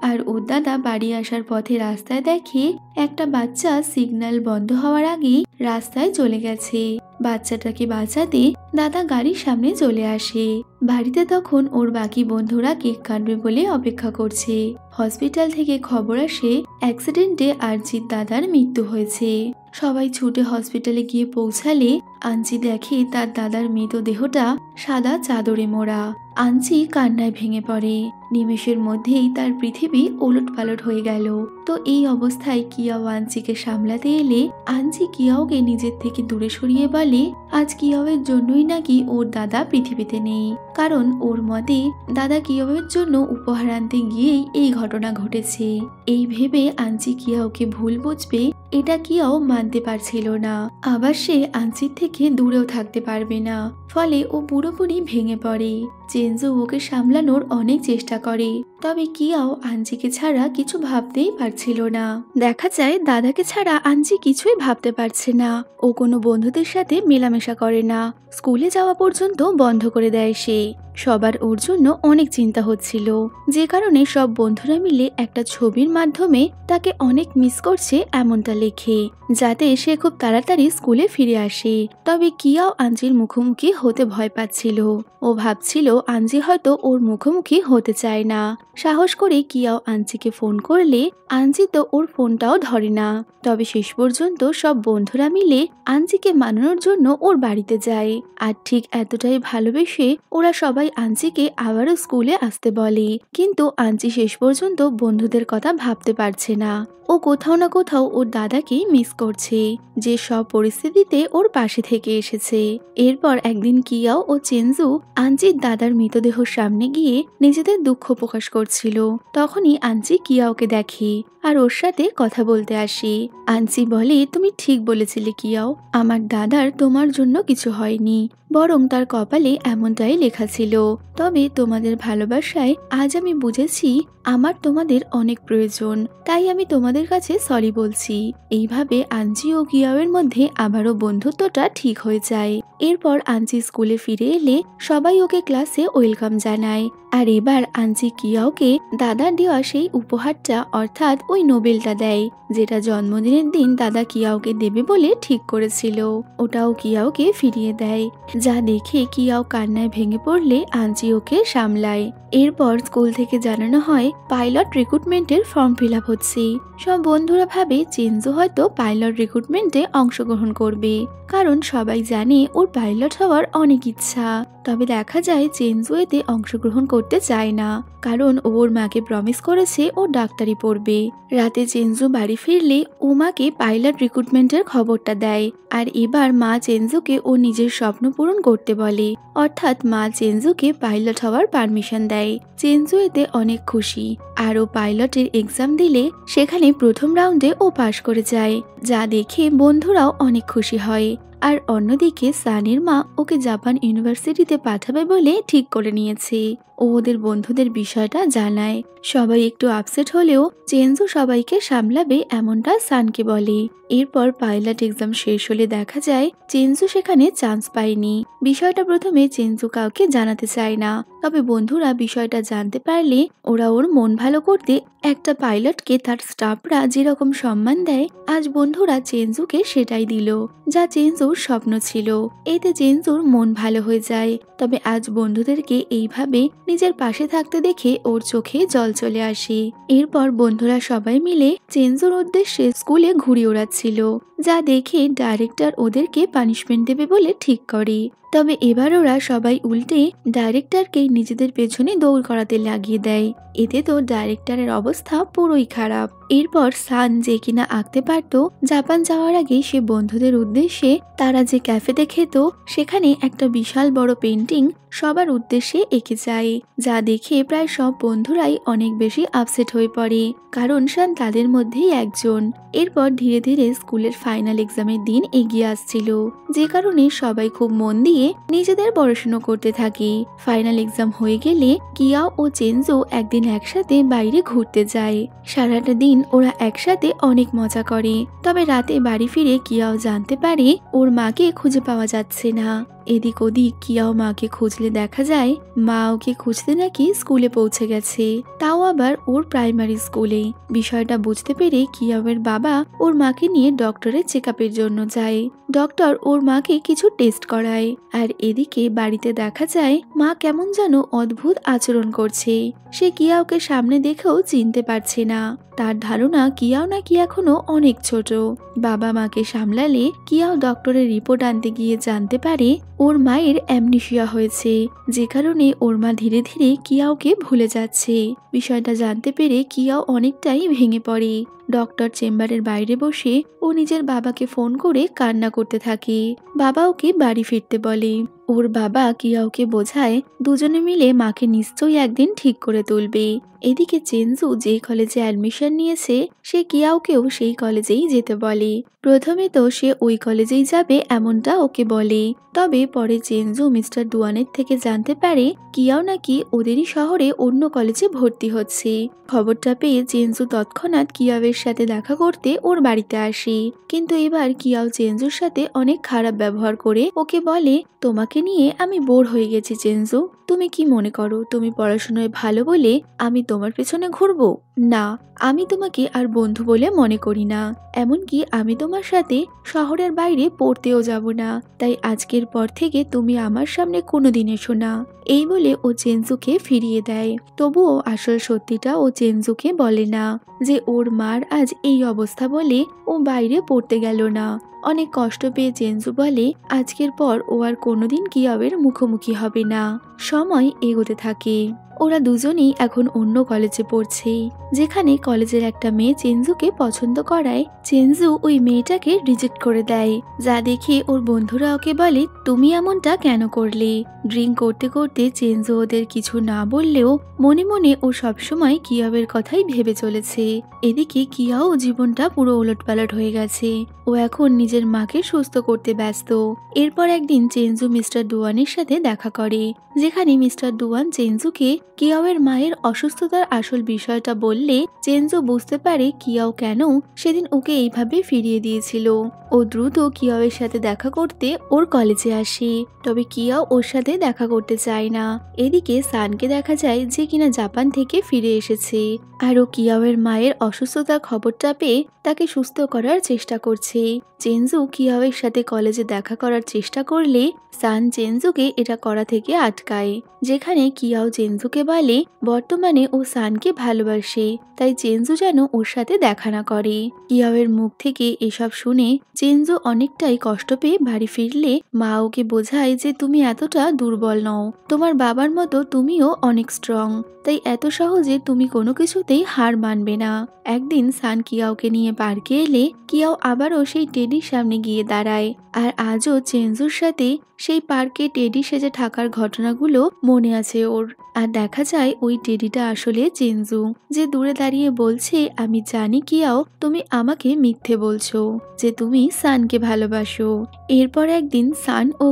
আর ওর দাদা বাড়ি আসার পথে রাস্তায় দেখে একটা বাচ্চা সিগন্যাল বন্ধ হওয়ার আগেই রাস্তায় চলে গেছে। বাচ্চাটাকে বাঁচাতে দাদা গাড়ির সামনে চলে আসে। বাড়িতে তখন ওর বাকি বন্ধুরা কেক কাটবে বলে অপেক্ষা করছে। হসপিটাল থেকে খবর আসে অ্যাক্সিডেন্টে আরজির দাদার মৃত্যু হয়েছে। সবাই ছুটে হসপিটালে গিয়ে পৌঁছালে আঞ্চি দেখে তার দাদার মৃতদেহটা সাদা চাদরে মোড়া। আঞ্চি কান্নায় ভেঙে পড়ে। নিমেষের মধ্যেই তার পৃথিবী ওলটপালট হয়ে গেল। তো এই অবস্থায় কিয়াও আঞ্চিকে সামলাতে এলে আঞ্চি কিয়াওকে নিজের থেকে দূরে সরিয়ে বলে আজ কিয়াওয়ের জন্যই নাকি ওর দাদা পৃথিবীতে নেই, কারণ ওর মতে দাদা কিয়াওয়ের জন্য উপহার আনতে গিয়েই এই ঘটনা ঘটেছে। এই ভেবে আঞ্চি কিয়াওকে ভুল বুঝবে এটা কিয়াও মানতে পারছিল না। আবার সে আঞ্চির থেকে দূরেও থাকতে পারবে না, ফলে ও পুরোপুরি ভেঙে পড়ে। চেনজু ওকে সামলানোর অনেক চেষ্টা করে, তবে কিয়াও আঞ্চিকে ছাড়া কিছু ভাবতেই পারছিল না। দেখা যায় দাদাকে ছাড়া আঞ্চি কিছুই ভাবতে পারছে না। ও কোনো বন্ধুদের সাথে মেলামেশা করে না, স্কুলে যাওয়া পর্যন্ত বন্ধ করে দেয় সে। সবার ওর জন্য অনেক চিন্তা হচ্ছিল, যে কারণে সব বন্ধুরা মিলে একটা ছবির মাধ্যমে তাকে অনেক মিস করছে এমনটা লেখে, যাতে সে খুব তাড়াতাড়ি স্কুলে ফিরে আসে। তবে কিয়াও আঞ্জির মুখোমুখি হতে ভয় পাচ্ছিল। ও ভাবছিল আঞ্জি হয়তো ওর মুখোমুখি হতে চায় না। সাহস করে কিয়াও আঞ্জিকে ফোন করলে আঞ্জি তো ওর ফোনটাও ধরে না। তবে শেষ পর্যন্ত সব বন্ধুরা মিলে আঞ্জিকে মানানোর জন্য ওর বাড়িতে যায়। আর ঠিক এতটাই ভালোবেসে ওরা সবাই আঞ্জিকে আবারও স্কুলে আসতে বলে। কিন্তু আঞ্জি শেষ পর্যন্ত বন্ধুদের কথা ভাবতে পারছে না। ও কোথাও না কোথাও ওর দাদাকে মিস করছে, যে সব পরিস্থিতিতে ওর পাশে থেকে এসেছে। এরপর একদিন কিয়াও ও চেনজু আঞ্জির দাদার মৃতদেহর সামনে গিয়ে নিজেদের দুঃখ প্রকাশ করছিল। তখনই আঞ্জি কিয়াওকে দেখে আর ওর সাথে কথা বলতে আসে। আঞ্জি বলে, তুমি ঠিক বলেছিলে কিয়াও, আমার দাদার তোমার জন্য কিছু হয়নি, বরং তার কপালে এমনটাই লেখা ছিল। তবে তোমাদের ভালোবাসায় আজ আমি বুঝেছি আমার তোমাদের অনেক প্রয়োজন, তাই আমি তোমাদের কাছে সরি বলছি। এইভাবে আঞ্জি ও কিয়াওয়ের মধ্যে আবারও বন্ধুত্বটা ঠিক হয়ে যায়। এরপর আঞ্জি স্কুলে ফিরে এলে সবাই ওকে ক্লাসে ওয়েলকাম জানায়। আর এবার আঞ্জি কিয়াওকে দাদার দেওয়া সেই উপহারটা অর্থাৎ ওই নোবেলটা দেয়, যেটা জন্মদিনের দিন দাদা কিয়াওকে দেবে বলে ঠিক করেছিল। ওটাও কিয়াওকে ফিরিয়ে দেয়। যা দেখে কিয়াও কান্নায় ভেঙে পড়লে আঞ্জি ওকে সামলায়। এরপর স্কুল থেকে জানানো হয় পাইলট রিক্রুটমেন্টের ফর্ম ফিল আপ হচ্ছে। সব বন্ধুরা ভাবে চেনজু হয়তো পাইলট রিক্রুটমেন্টে অংশগ্রহণ করবে, কারণ সবাই জানে ওর পাইলট হওয়ার অনেক ইচ্ছা। তবে দেখা যায় চেনজু এতে অংশগ্রহণ করতে চায় না, কারণ ওর মাকে প্রমিস করেছে ও ডাক্তারি পড়বে। রাতে চেনজু বাড়ি ফিরলে ও মাকে পাইলট রিক্রুটমেন্টের খবরটা দেয়, আর এবার মা চেনজুকে ও নিজের স্বপ্ন পূরণ করতে বলে, অর্থাৎ মা চেনজুকে পাইলট হওয়ার পারমিশন দেয়। চেনজু এতে অনেক খুশি, আর ও পাইলটের এক্সাম দিলে সেখানে প্রথম রাউন্ডে ও পাশ করে যায়, যা দেখে বন্ধুরাও অনেক খুশি হয়। আর অন্যদিকে সানের মা ওকে জাপান ইউনিভার্সিটিতে পাঠাবে বলে ঠিক করে নিয়েছে। ও ওদের বন্ধুদের বিষয়টা জানায়। সবাই একটু আপসেট হলেও চেনজু সবাইকে সামলাবে এমনটা সানকে বলে। এরপর পাইলট এক্সাম শেষ হলে দেখা যায় চেনজু সেখানে চান্স পায়নি। বিষয়টা প্রথমে চেনজু কাউকে জানাতে চায় না, তবে বন্ধুরা বিষয়টা জানতে পারলে ওরা ওর মন ভালো করতে একটা পাইলটকে তার স্টাফরা যেরকম সম্মান দেয়, আজ বন্ধুরা চেনজুকে সেটাই দিল, যা চেনজুর স্বপ্ন ছিল। এতে চেনজুর মন ভালো হয়ে যায়। তবে আজ বন্ধুদেরকে এইভাবে নিজের পাশে থাকতে দেখে ওর চোখে জল চলে আসে। এরপর বন্ধুরা সবাই মিলে চেনজুর উদ্দেশ্যে স্কুলে ঘুড়ি ওড়াচ্ছিল, যা দেখে ডাইরেক্টর ওদেরকে পানিশমেন্ট দেবে বলে ঠিক করে। তবে এবার ওরা সবাই উল্টে ডাইরেক্টরকে নিজেদের পেছনে দৌড় করাতে লাগিয়ে দেয়। এতে তো ডাইরেক্টরের অবস্থা পুরোই খারাপ। এরপর সান, যে কিনা আঁকতে পারত, জাপান যাওয়ার আগে সে বন্ধুদের উদ্দেশ্যে তারা যে ক্যাফেতে খেত সেখানে একটা বিশাল বড় পেন্টিং সবার উদ্দেশ্যে এঁকে যায়, যা দেখে প্রায় সব বন্ধুরাই অনেক বেশি আপসেট হয়ে পড়ে, কারণ সান তাদের মধ্যেই একজন। এরপর ধীরে ধীরে স্কুলের ফাইনাল এক্সামের দিন এগিয়ে আসছিল, যে কারণে সবাই খুব মন দিয়ে নিজেদের পড়াশোনা করতে থাকে। ফাইনাল এক্সাম হয়ে গেলে কিয়াও ও চেনজু একদিন একসাথে বাইরে ঘুরতে যায়। সারাটা দিন ওরা একসাথে অনেক মজা করে। তবে রাতে বাড়ি ফিরে কিয়াও জানতে পারে ওর মাকে খুঁজে পাওয়া যাচ্ছে না। এদিক ওদিক কিয়াও মাকে খুঁজলে দেখা যায় মা ওকে খুঁজতে নাকি স্কুলে পৌঁছে গেছে, তাও আবার ওর প্রাইমারি স্কুলে। বিষয়টা বুঝতে পেরে কিয়াওয়ের বাবা ওর মাকে নিয়ে ডক্টরের চেকআপের জন্য যায়। ডক্টর ওর মাকে কিছু টেস্ট করায়, আর এদিকে বাড়িতে দেখা যায় মা কেমন যেন অদ্ভুত আচরণ করছে। সে কিয়াওকে সামনে দেখেও চিনতে পারছে না। তার ধারণা কিয়াও নাকি এখনো অনেক ছোট। বাবা মাকে সামলালে কিয়াও ডক্টরের রিপোর্ট আনতে গিয়ে জানতে পারে ওর মায়ের অ্যামনেশিয়া হয়েছে, যে কারণে ওর মা ধীরে ধীরে কিয়াওকে ভুলে যাচ্ছে। বিষয়টা জানতে পেরে কিয়াও অনেকটাই ভেঙে পড়ে। ডক্টর চেম্বারের বাইরে বসে ও নিজের বাবাকে ফোন করে কান্না করতে থাকে। বাবা ওকে বাড়ি ফিরতে বলে। ওর বাবা কিয়াওকে বোঝায় দুজনে মিলে মাকে নিশ্চয়ই একদিন ঠিক করে তুলবে। এদিকে চেনজু যে কলেজে অ্যাডমিশন নিয়েছে সে কিয়াওকেও সেই কলেজেই যেতে বলে। প্রথমে তো সে ওই কলেজেই যাবে এমনটা ওকে বলে, তবে পরে চেনজু মিস্টার দুয়ানের থেকে জানতে পারে কিয়াও নাকি ওদেরই শহরে অন্য কলেজে ভর্তি হচ্ছে। খবরটা পেয়ে চেনজু তৎক্ষণাৎ কিয়াওয়ের সাথে দেখা করতে ওর বাড়িতে আসে, কিন্তু এবার কিয়াও চেনজুর সাথে অনেক খারাপ ব্যবহার করে ওকে বলে, তোমাকে নিয়ে আমি বোর হয়ে গেছি চেনজু। তুমি কি মনে করো তুমি পড়াশোনায় ভালো বলে আমি তোমার পেছনে ঘুরবো? না, আমি তোমাকে আর বন্ধু বলে মনে করি না। এমনকি আমি তোমার সাথে শহরের বাইরে পড়তেও যাব না। তাই আজকের পর থেকে তুমি আমার সামনে কোনোদিন এসো না। এই বলে ও চেনজুকে ফিরিয়ে দেয়। তবুও আসল সত্যিটা ও চেনজুকে বলে না যে ওর মার আজ এই অবস্থা বলে ও বাইরে পড়তে গেল না। অনেক কষ্ট পেয়ে চেনজু বলে আজকের পর ও আর কোনোদিন কিয়াওয়ের মুখোমুখি হবে না। সময় এগোতে থাকে। ওরা দুজনেই এখন অন্য কলেজে পড়ছে, যেখানে কলেজের একটা মেয়ে চেনজুকে পছন্দ করায় চেনজু ওই মেয়েটাকে রিজেক্ট করে দেয়, যা দেখে ওর বন্ধুরা ওকে বলে তুমি এমনটা কেন করলে। ড্রিঙ্ক করতে করতে চেনজু ওদের কিছু না বললেও মনে মনে ও সবসময় কিয়াওয়ের কথাই ভেবে চলেছে। এদিকে কিয়াও জীবনটা পুরো ওলটপালট হয়ে গেছে। ও এখন নিজের মাকে সুস্থ করতে ব্যস্ত। এরপর একদিন চেনজু মিস্টার দুয়ানের সাথে দেখা করে, যেখানে মিস্টার দুয়ান চেনজুকে কিয়াওয়ের মায়ের অসুস্থতার আসল বিষয়টা বললে চেনজু বুঝতে পারে কিয়াও কেন সেদিন ওকে এইভাবে ফিরিয়ে দিয়েছিল। ও দ্রুত কিয়াওয়ের সাথে দেখা করতে ওর কলেজে আসে, তবে কিয়াও ওর সাথে দেখা করতে চায় না। এদিকে সানকে দেখা যায় যে কিনা জাপান থেকে ফিরে এসেছে। আর ও কিয়াওয়ের মায়ের অসুস্থতার খবরটা পেয়ে তাকে সুস্থ করার চেষ্টা করছে। চেনজু কিয়াওয়ের সাথে কলেজে দেখা করার চেষ্টা করলে সান চেনজুকে এটা করা থেকে আটকায়, যেখানে কিয়াও চেনজুকে বলে বর্তমানে ও সানকে ভালোবাসে, তাই চেনজু যেন ওর সাথে দেখা না করে। কিয়াওয়ের মুখ থেকে এসব শুনে চেনজু অনেকটাই কষ্ট পেয়ে বাড়ি ফিরলে মা ওকে বোঝায় যে তুমি এতটা দুর্বল নও, তোমার বাবার মতো তুমিও অনেক স্ট্রং, তাই এত সহজে তুমি কোনো কিছুতেই হার মানবে না। একদিন সান কিয়াওকে নিয়ে পার্কে এলে কিয়াও আবারও সেই টেডির সামনে গিয়ে দাঁড়ায়, আর আজও চেনজুর সাথে সেই পার্কে টেডি সেজে থাকার ঘটনাগুলো মনে আছে ওর। আর দেখা যায় ওই টেডিটা আসলে চেনজু, যে দূরে দাঁড়িয়ে বলছে আমি জানি কিয়াও তুমি আমাকে মিথ্যে বলছো যে তুমি সানকে ভালোবাসো। এরপর একদিন সান ও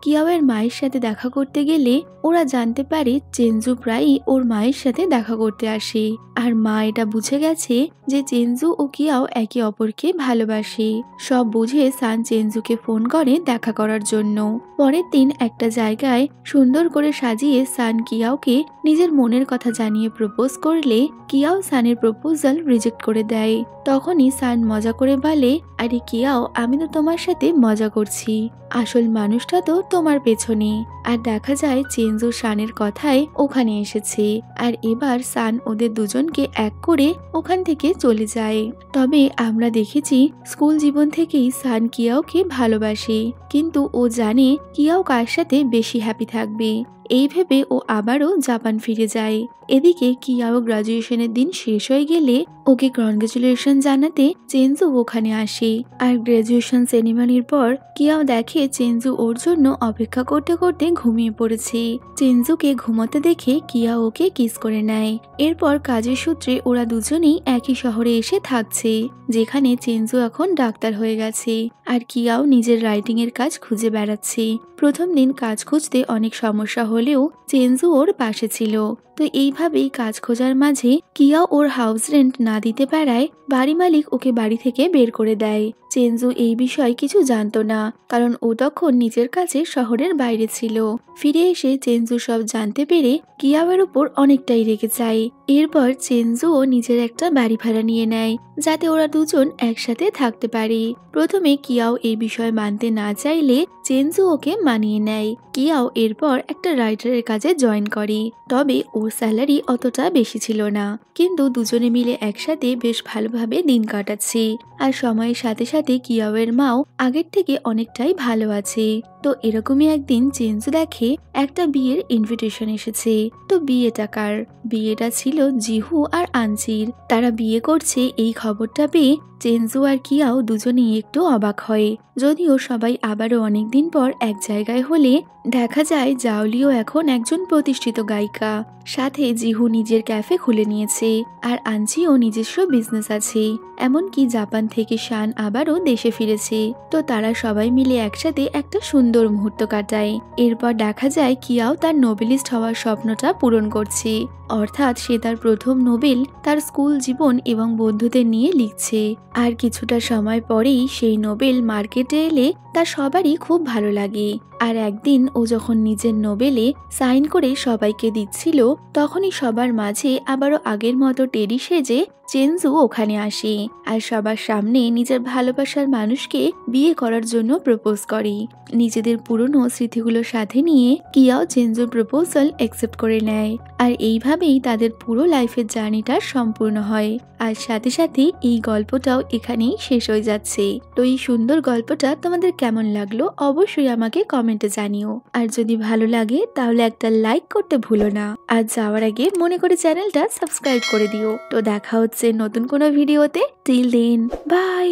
কিয়াওয়ের মায়ের সাথে দেখা করতে গেলে ওরা জানতে পারে চেনজু প্রায়ই ওর মায়ের সাথে দেখা করতে আসে, আর মা এটা বুঝে গেছে যে চেনজু ও কিয়াও একে অপরকে ভালোবাসে। সব বুঝে সান চেনজুকে ফোন করে দেখা করার জন্য। পরের দিন একটা জায়গায় সুন্দর করে সাজিয়ে সান কিয়াওকে নিজের মনের কথা জানিয়ে প্রপোজ করলে কিয়াও সানের প্রপোজাল রিজেক্ট করে দেয়। তখনই সান মজা করে বলে আরে কিয়াও আমি তো তোমার সাথে মজা করছি, আসল মানুষটা তো তোমার পেছনে। আর দেখা যায় চেনজু সানের কথায় ওখানে এসেছে, আর এবার সান ওদের দুজনকে এক করে ওখান থেকে চলে যায়। তবে আমরা দেখেছি স্কুল জীবন থেকেই সান কিয়াওকে ভালোবাসে, কিন্তু ও জানে কিয়াও কার সাথে বেশি হ্যাপি থাকবে। এই ভেবে ও আবারও জাপান ফিরে যায়। এদিকে কিয়াও গ্রাজুয়েশনের দিন শেষ হয়ে গেলে ওকে কনগ্রাচুলেশন জানাতে চেনজু ওখানে আসে। আর গ্রাজুয়েশন সেরিমনির পর কিয়াও দেখে চেনজু ওর জন্য অপেক্ষা করতে করতে ঘুমিয়ে পড়েছে। চেনজুকে ঘুমোতে দেখে কিয়াও ওকে কিস করে নেয়। এরপর কাজের সূত্রে ওরা দুজনেই একই শহরে এসে থাকছে, যেখানে চেনজু এখন ডাক্তার হয়ে গেছে, আর কিয়াও নিজের রাইটিং এর কাজ খুঁজে বেড়াচ্ছে। প্রথম দিন কাজ খুঁজতে অনেক সমস্যা হলেও চেনজু ওর পাশে ছিল। তো এইভাবেই কাজ খোঁজার মাঝে কিয়াও ওর হাউস রেন্ট না দিতে পারায় বাড়ি মালিক ওকে বাড়ি থেকে বের করে দেয়। চেনজু এই বিষয়ে কিছু জানতো না, কারণ ও তখন নিজের কাছে শহরের বাইরে ছিল। ফিরে এসে চেনজু সব জানতে পেরে কিয়াওয়ের উপর অনেকটাই রেগে যায়। এরপর চেনজুও নিজের একটা বাড়ি ভাড়া নিয়ে নেয়, যাতে ওরা দুজন একসাথে থাকতে পারে। প্রথমে কিয়াও এই বিষয় মানতে না চাইলে চেনজু ওকে মানিয়ে নেয়। কিয়াও এরপর একটা রাইটারের কাজে জয়েন করে, তবে ওর স্যালারি অতটা বেশি ছিল না, কিন্তু দুজনে মিলে একসাথে বেশ ভালোভাবে দিন কাটাচ্ছে। আর সময়ের সাথে সাথে কিয়াওয়ের মাও আগের থেকে অনেকটাই ভালো আছে। তো এরকমই একদিন চেনজু দেখে একটা বিয়ের ইনভিটেশন এসেছে। তো বিয়েটা কার? বিয়েটা ছিল জিহু আর আনচির। তারা বিয়ে করছে এই খবরটা পেয়ে চেনজু আর কিয়াও দুজনেই একটু অবাক হয়। যদিও সবাই আবারও অনেকদিন পর এক জায়গায় হলে দেখা যায় জাওলিও এখন একজন প্রতিষ্ঠিত গায়িকা, সাথে জিহু নিজের ক্যাফে খুলে নিয়েছে, আর আনচিও নিজস্ব বিজনেস আছে। এমনকি জাপান থেকে শান আবারও দেশে ফিরেছে। তো তারা সবাই মিলে একসাথে একটা সুন্দর মুহূর্ত কাটায়। এরপর দেখা যায় কিয়াও তার নোবেলিস্ট হওয়ার স্বপ্নটা পূরণ করছে, অর্থাৎ সে তার প্রথম নোবেল তার স্কুল জীবন এবং বন্ধুদের নিয়ে লিখছে। আর কিছুটা সময় পরেই সেই নোবেল মার্কেটে এলে তা সবারই খুব ভালো লাগে। আর একদিন ও যখন নিজের নোবেলে সাইন করে সবাইকে দিচ্ছিল, তখনই সবার মাঝে আবারও আগের মতো টেডি সেজে চেনজু ওখানে আসে, আর সবার সামনে নিজের ভালোবাসার মানুষকে বিয়ে করার জন্য প্রপোজ করে। নিজেদের পুরনো স্মৃতিগুলো সাথে নিয়ে কিয়াও চেনজুর প্রপোজাল অ্যাকসেপ্ট করে নেয়। আর এইভাবেই তাদের পুরো লাইফের জার্নিটা সম্পূর্ণ হয়। আর সাথে সাথে এই গল্পটাও এখানেই শেষ হয়ে যাচ্ছে। তো এই সুন্দর গল্পটা তোমাদের কেমন লাগলো অবশ্যই আমাকে কমেন্টে জানিও। আর যদি ভালো লাগে তাহলে একটা লাইক করতে ভুলো না। আর যাওয়ার আগে মনে করে চ্যানেলটা সাবস্ক্রাইব করে দিও। তো দেখা হচ্ছে নতুন কোনো ভিডিওতে। Till then, by.